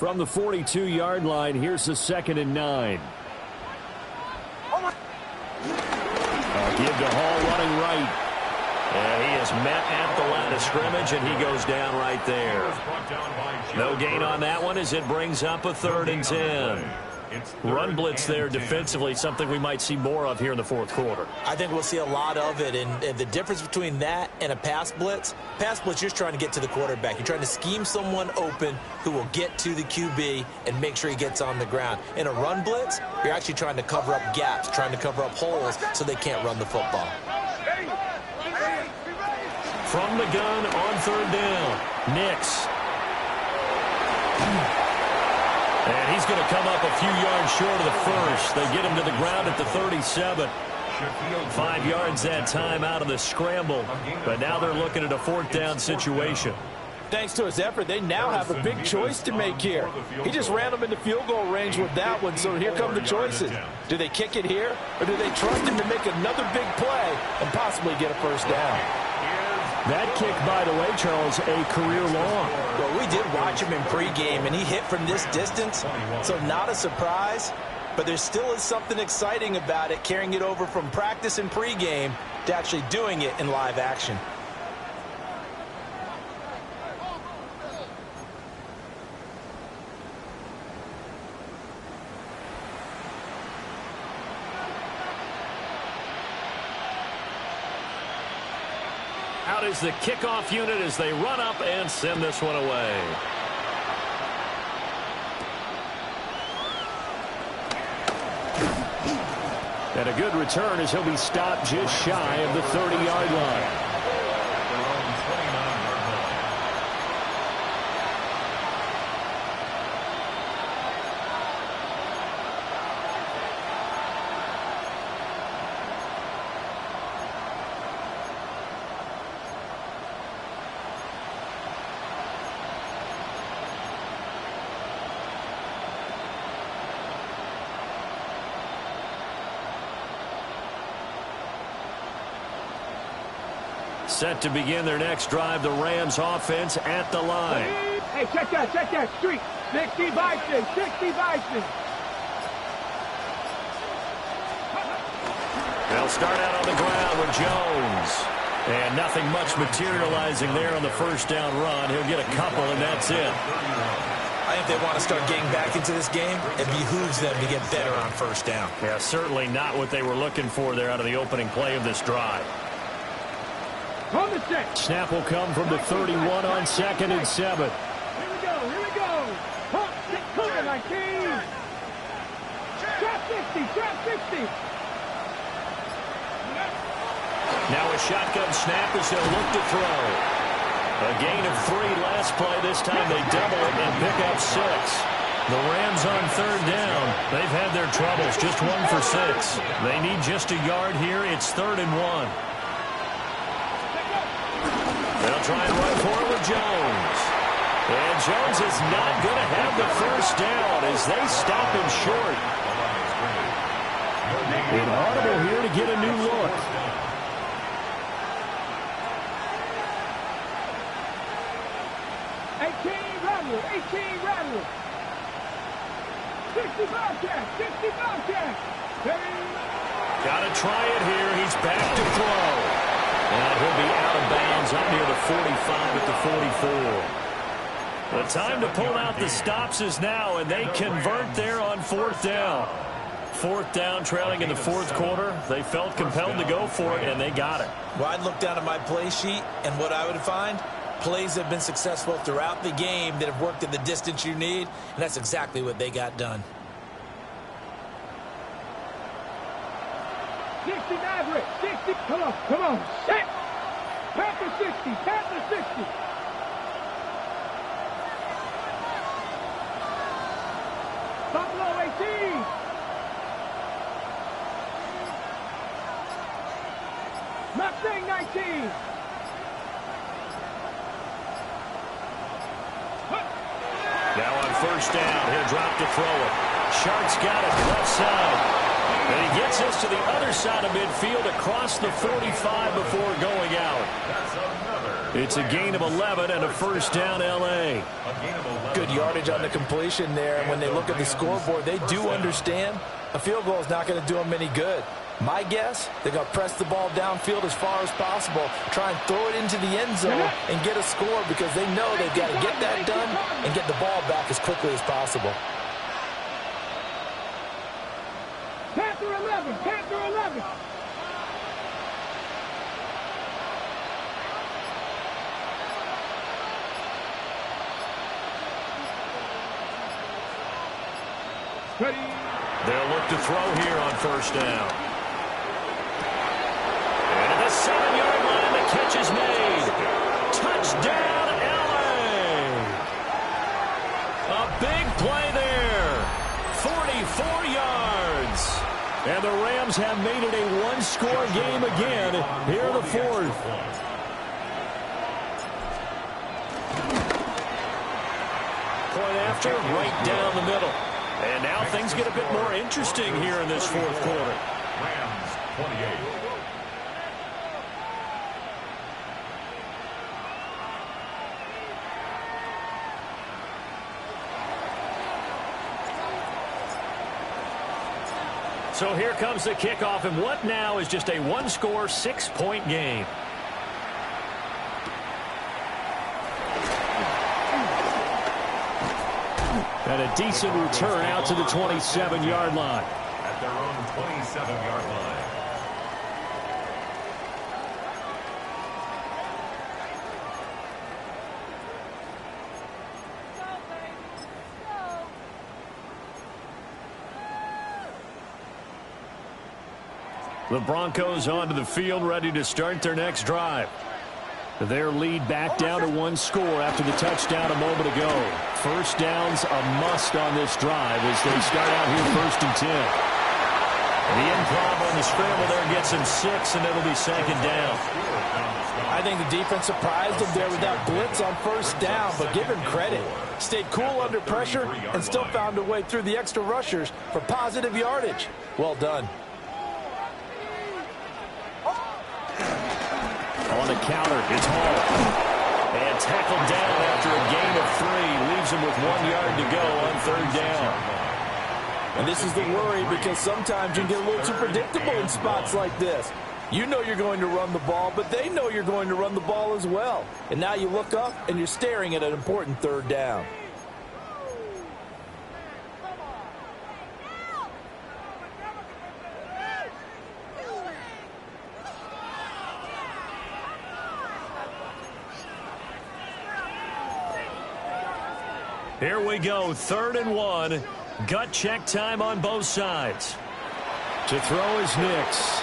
From the 42-yard line, here's the 2nd and 9. Give to Hall running right. And he is met at the line of scrimmage, and he goes down right there. No gain on that one as it brings up a 3rd and 10. Run blitz there defensively, something we might see more of here in the 4th quarter. I think we'll see a lot of it, and the difference between that and a pass blitz, you're just trying to get to the quarterback. You're trying to scheme someone open who will get to the QB and make sure he gets on the ground. In a run blitz, you're actually trying to cover up gaps, trying to cover up holes so they can't run the football. From the gun on 3rd down, Nix. And he's going to come up a few yards short of the first. They get him to the ground at the 37. 5 yards that time out of the scramble. But now they're looking at a 4th down situation. Thanks to his effort, they now have a big choice to make here. He just ran them into field goal range with that one, so here come the choices. Do they kick it here, or do they trust him to make another big play and possibly get a 1st down? That kick, by the way, Charles, a career long. Well, we did watch him in pregame, and he hit from this distance, so not a surprise. But there still is something exciting about it, carrying it over from practice and pregame to actually doing it in live action. Out is the kickoff unit as they run up and send this one away. And a good return as he'll be stopped just shy of the 30-yard line. Set to begin their next drive, the Rams offense at the line. Hey, check that, street. 60 Bison, 60 Bison. They'll start out on the ground with Jones. And nothing much materializing there on the 1st down run. He'll get a couple, and that's it. I think they want to start getting back into this game. It behooves them to get better on 1st down. Yeah, certainly not what they were looking for there out of the opening play of this drive. On the set. Snap will come from the 31 on 2nd and 7. Here we go. Pump, get cooking, 19. Trap 60. Now a shotgun snap as he'll look to throw. A gain of 3 last play. This time they double it and pick up 6. The Rams on 3rd down. They've had their troubles. Just 1 for 6. They need just a yard here. It's 3rd and 1. They'll try and run for it with Jones. And Jones is not going to have the 1st down as they stop him short. An audible here to get a new look. 18 Rattler. 60 Bobcat. Got to try it here. He's back to throw. And he'll be out of bounds up near the 45 at the 44. The time to pull out the stops is now, and they convert there on 4th down. 4th down, trailing in the 4th quarter. They felt compelled to go for it, and they got it. Well, I'd look down at my play sheet, and what I would find, plays have been successful throughout the game that have worked at the distance you need, and that's exactly what they got done. 60 Maverick, 60, come on, set! Panther 60. Buffalo 18. Mustang 19. Now on 1st down, he'll drop to throw it. Shark's got it left side. And he gets us to the other side of midfield across the 45 before going out. That's another It's a gain of 11 and a first down, L.A. Good yardage on the completion there. And when they look at the scoreboard, they do understand a field goal is not going to do them any good. My guess, they're going to press the ball downfield as far as possible, try and throw it into the end zone and get a score because they know they've got to get that done and get the ball back as quickly as possible. Panther 11, Panther 11. Ready. They'll look to throw here on first down. And at the 7-yard line, the catch is made. Touchdown, L.A. A big play there. 44 yards. And the Rams have made it a one-score game again here in the fourth. Point after, right down the middle. And now things get a bit more interesting here in this fourth quarter. Rams 28. So here comes the kickoff, and what now is just a one-score, 6-point game. And a decent return out to the 27-yard line. At their own 27-yard line. The Broncos onto the field, ready to start their next drive. Their lead back down to one score after the touchdown a moment ago. First down's a must on this drive as they start out here 1st and 10. The improv on the scramble there gets him 6, and it'll be 2nd down. I think the defense surprised them there with that blitz on first down, but give him credit. Stayed cool under pressure and still found a way through the extra rushers for positive yardage. Well done. On the counter, it's Hall. And tackled down after a gain of 3. Leaves him with 1 yard to go on 3rd down. And this is the worry because sometimes you can get a little too predictable in spots like this. You know you're going to run the ball, but they know you're going to run the ball as well. And now you look up and you're staring at an important 3rd down. Here we go, 3rd and 1. Gut check time on both sides. To throw is Nix.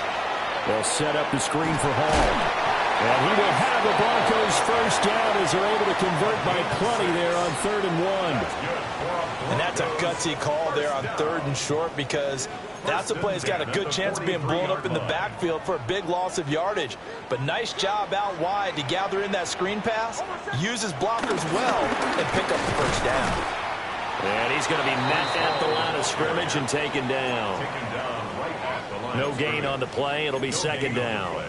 They'll set up the screen for Hall. And he will have the Broncos first down as they're able to convert by plenty there on 3rd and 1. And that's a gutsy call there on 3rd and short because that's a play that's got a good chance of being blown up in the backfield for a big loss of yardage. But nice job out wide to gather in that screen pass, use his blockers well, and pick up the first down. And he's going to be met at the line of scrimmage and taken down. No gain on the play. It'll be 2nd down.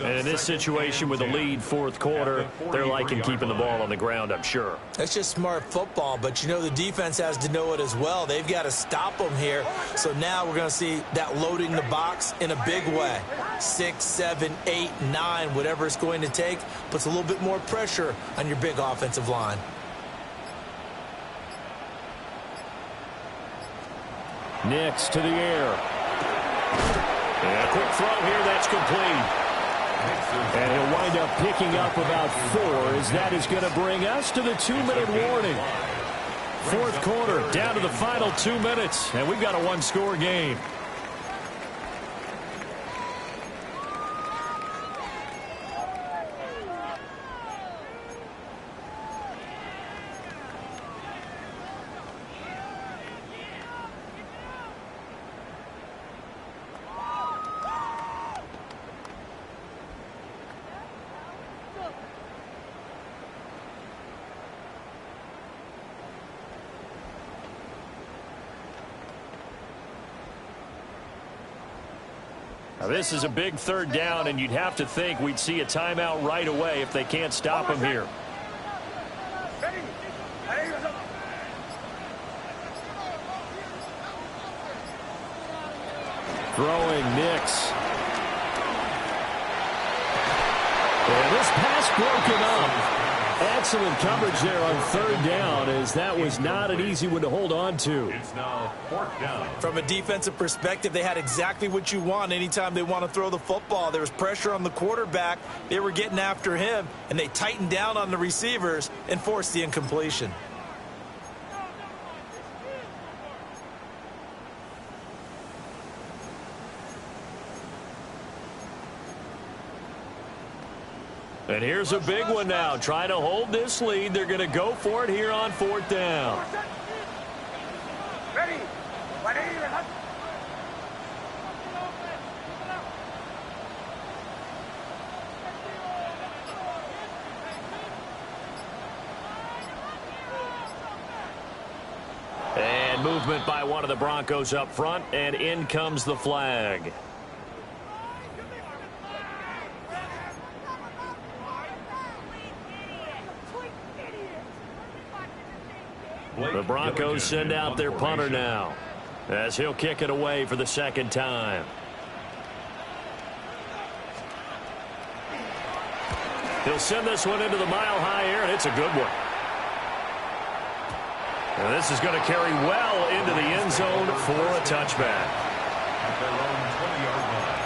And in this situation with a lead 4th quarter, they're liking keeping the ball on the ground, I'm sure. That's just smart football, but you know the defense has to know it as well. They've got to stop them here. So now we're going to see that loading the box in a big way. 6, 7, 8, 9, whatever it's going to take, puts a little bit more pressure on your big offensive line. Nix to the air. And a quick throw here, that's complete. And he'll wind up picking up about 4 as that is going to bring us to the 2-minute warning. 4th quarter, down to the final 2 minutes, and we've got a one-score game. Now, this is a big third down, and you'd have to think we'd see a timeout right away if they can't stop him here. Throwing Nix. And this pass broken up. Excellent coverage there on third down, as that was not an easy one to hold on to. It's now fourth down. From a defensive perspective, they had exactly what you want anytime they want to throw the football. There was pressure on the quarterback. They were getting after him, and they tightened down on the receivers and forced the incompletion. And here's a big one now. Trying to hold this lead. They're going to go for it here on fourth down. Ready. And movement by one of the Broncos up front, and in comes the flag. The Broncos send out their punter now, as he'll kick it away for the second time. He'll send this one into the mile-high air, and it's a good one. And this is going to carry well into the end zone for a touchback. At their own 20-yard line.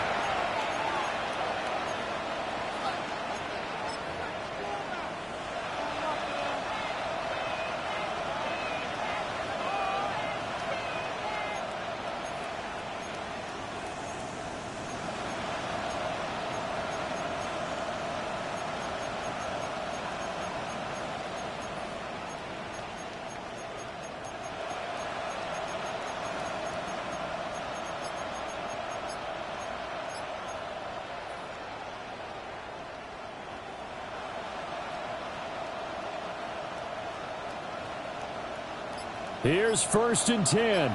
Here's first and 10.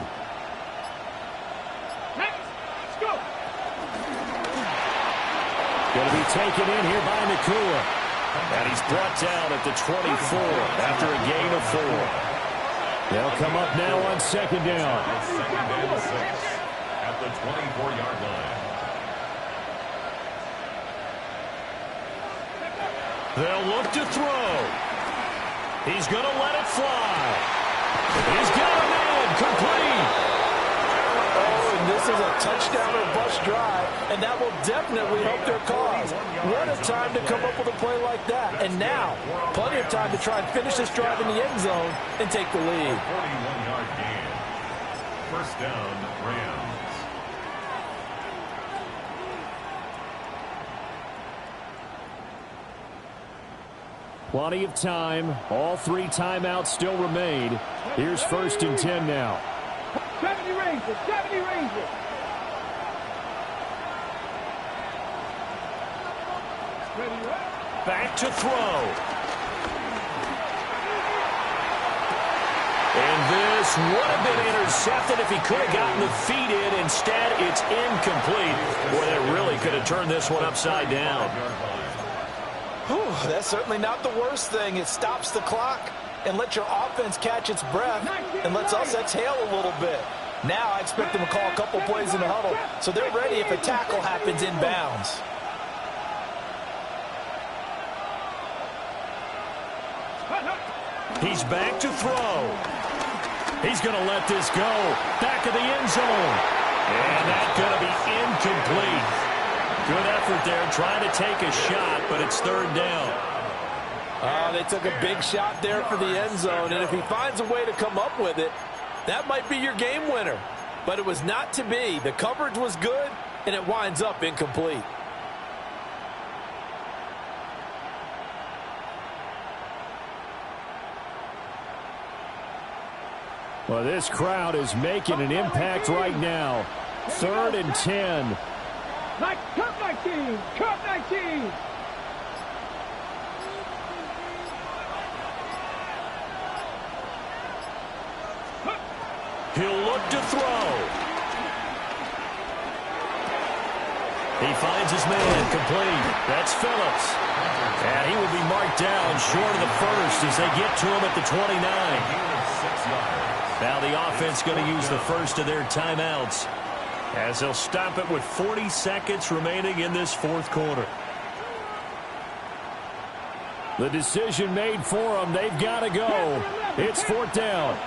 Let's go. Going to be taken in here by Nakua. And he's brought down at the 24 after a gain of 4. They'll come up now on second down. Second and 6 at the 24-yard line. They'll look to throw. He's going to let it fly. He's got a man, complete. Oh, and this is a touchdown or bust drive, and that will definitely help their cause. What a time to come up with a play like that. And now, plenty of time to try and finish this drive in the end zone and take the lead. 41-yard gain. First down, Rams. Plenty of time. All 3 timeouts still remain. Here's first and 10 now. 70 Rangers. 70 Rangers. Ready, right? Back to throw. And this would have been intercepted if he could have gotten the feet in. Instead, it's incomplete. Boy, that really could have turned this one upside down. Whew, that's certainly not the worst thing. It stops the clock and lets your offense catch its breath and lets us exhale a little bit. Now I expect them to call a couple plays in the huddle, so they're ready if a tackle happens inbounds. He's back to throw. He's going to let this go. Back of the end zone. And that's going to be incomplete. Good effort there, trying to take a shot, but it's third down. They took a big shot there for the end zone, and if he finds a way to come up with it, that might be your game winner. But it was not to be. The coverage was good, and it winds up incomplete. Well, this crowd is making an impact right now. Third and 10. Cup 19! Cup 19! He'll look to throw. He finds his man, complete. That's Phillips. And he will be marked down short of the first as they get to him at the 29. Now the offense going to use the first of their timeouts as they'll stop it with 40 seconds remaining in this fourth quarter. The decision made for them. They've got to go. It's fourth down.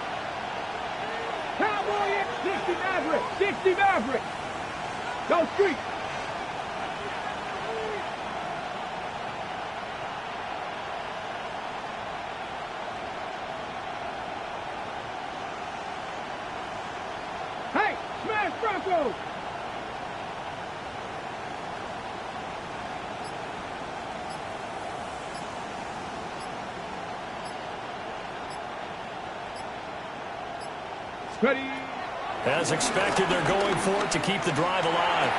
Cowboy, 60 Maverick, 60 Maverick. Go street. Hey, smash Broncos. Ready. As expected, they're going for it to keep the drive alive.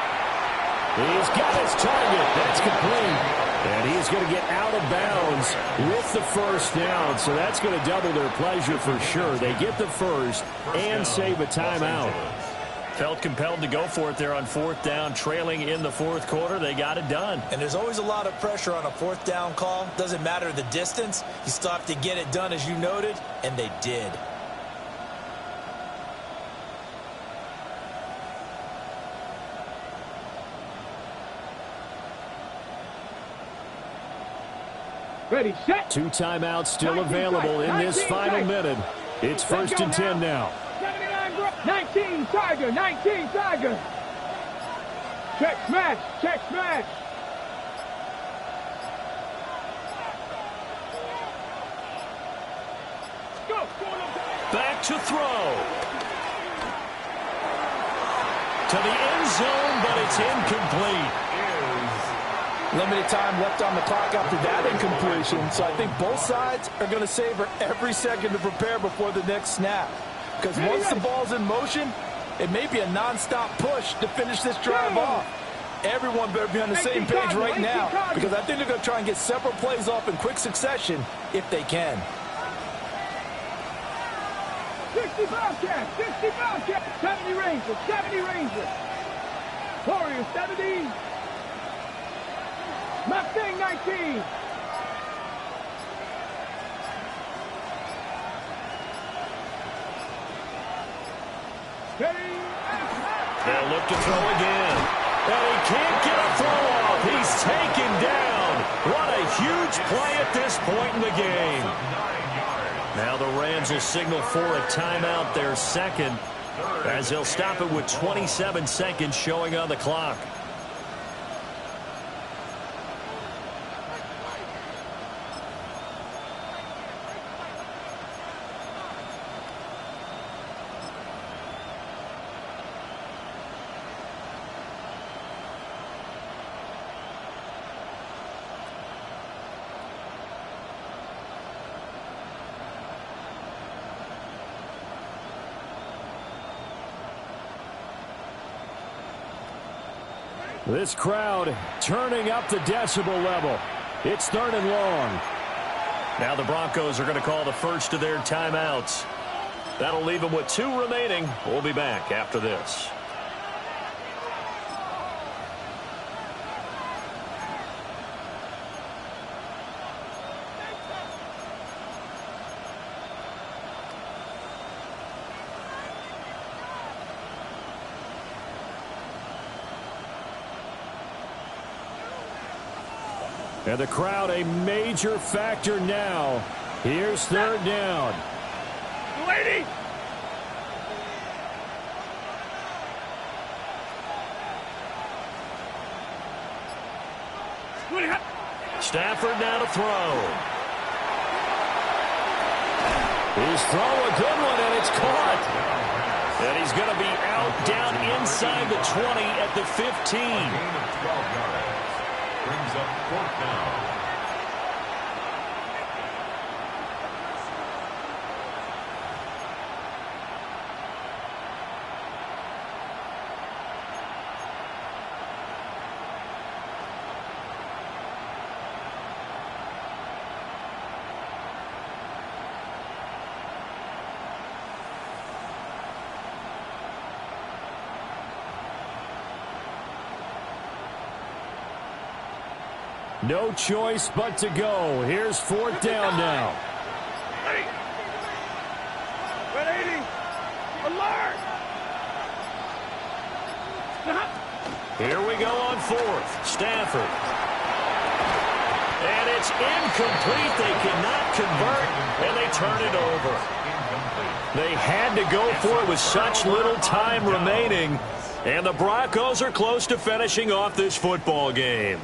He's got his target. That's complete. And he's going to get out of bounds with the first down. So that's going to double their pleasure for sure. They get the first and save a timeout. Felt compelled to go for it there on fourth down, trailing in the fourth quarter. They got it done. And there's always a lot of pressure on a fourth down call. Doesn't matter the distance. You still have to get it done, as you noted, and they did. Ready, set. 2 timeouts still available in this final minute. It's first and 10 now. 19 Tiger, 19 Tiger. Check smash, check smash. Go. Back to throw. To the end zone, but it's incomplete. Limited time left on the clock after that incompletion, so I think both sides are going to savor every second to prepare before the next snap. Because once the ball's in motion, it may be a non-stop push to finish this drive off. Everyone better be on the same page right now, because I think they're going to try and get several plays off in quick succession if they can. 60 Bobcat, 60 Bobcat, 70 Rangers, 70 Rangers. Warriors, 70. Mustang 19. They'll look to throw again. And he can't get a throw off. He's taken down. What a huge play at this point in the game. Now the Rams will signal for a timeout, their second, as they'll stop it with 27 seconds showing on the clock. This crowd turning up the decibel level. It's third and long. Now the Broncos are going to call the first of their timeouts. That'll leave them with 2 remaining. We'll be back after this. And the crowd a major factor now. Here's third down. Lady. Stafford now to throw. He's throwing a good one, and it's caught. And he's going to be out down inside the 20 at the 15. Brings up fourth down. No choice but to go. Here's fourth down now. 180. Alert. Here we go on fourth. Stafford. And it's incomplete. They cannot convert, and they turn it over. They had to go for it with such little time remaining. And the Broncos are close to finishing off this football game.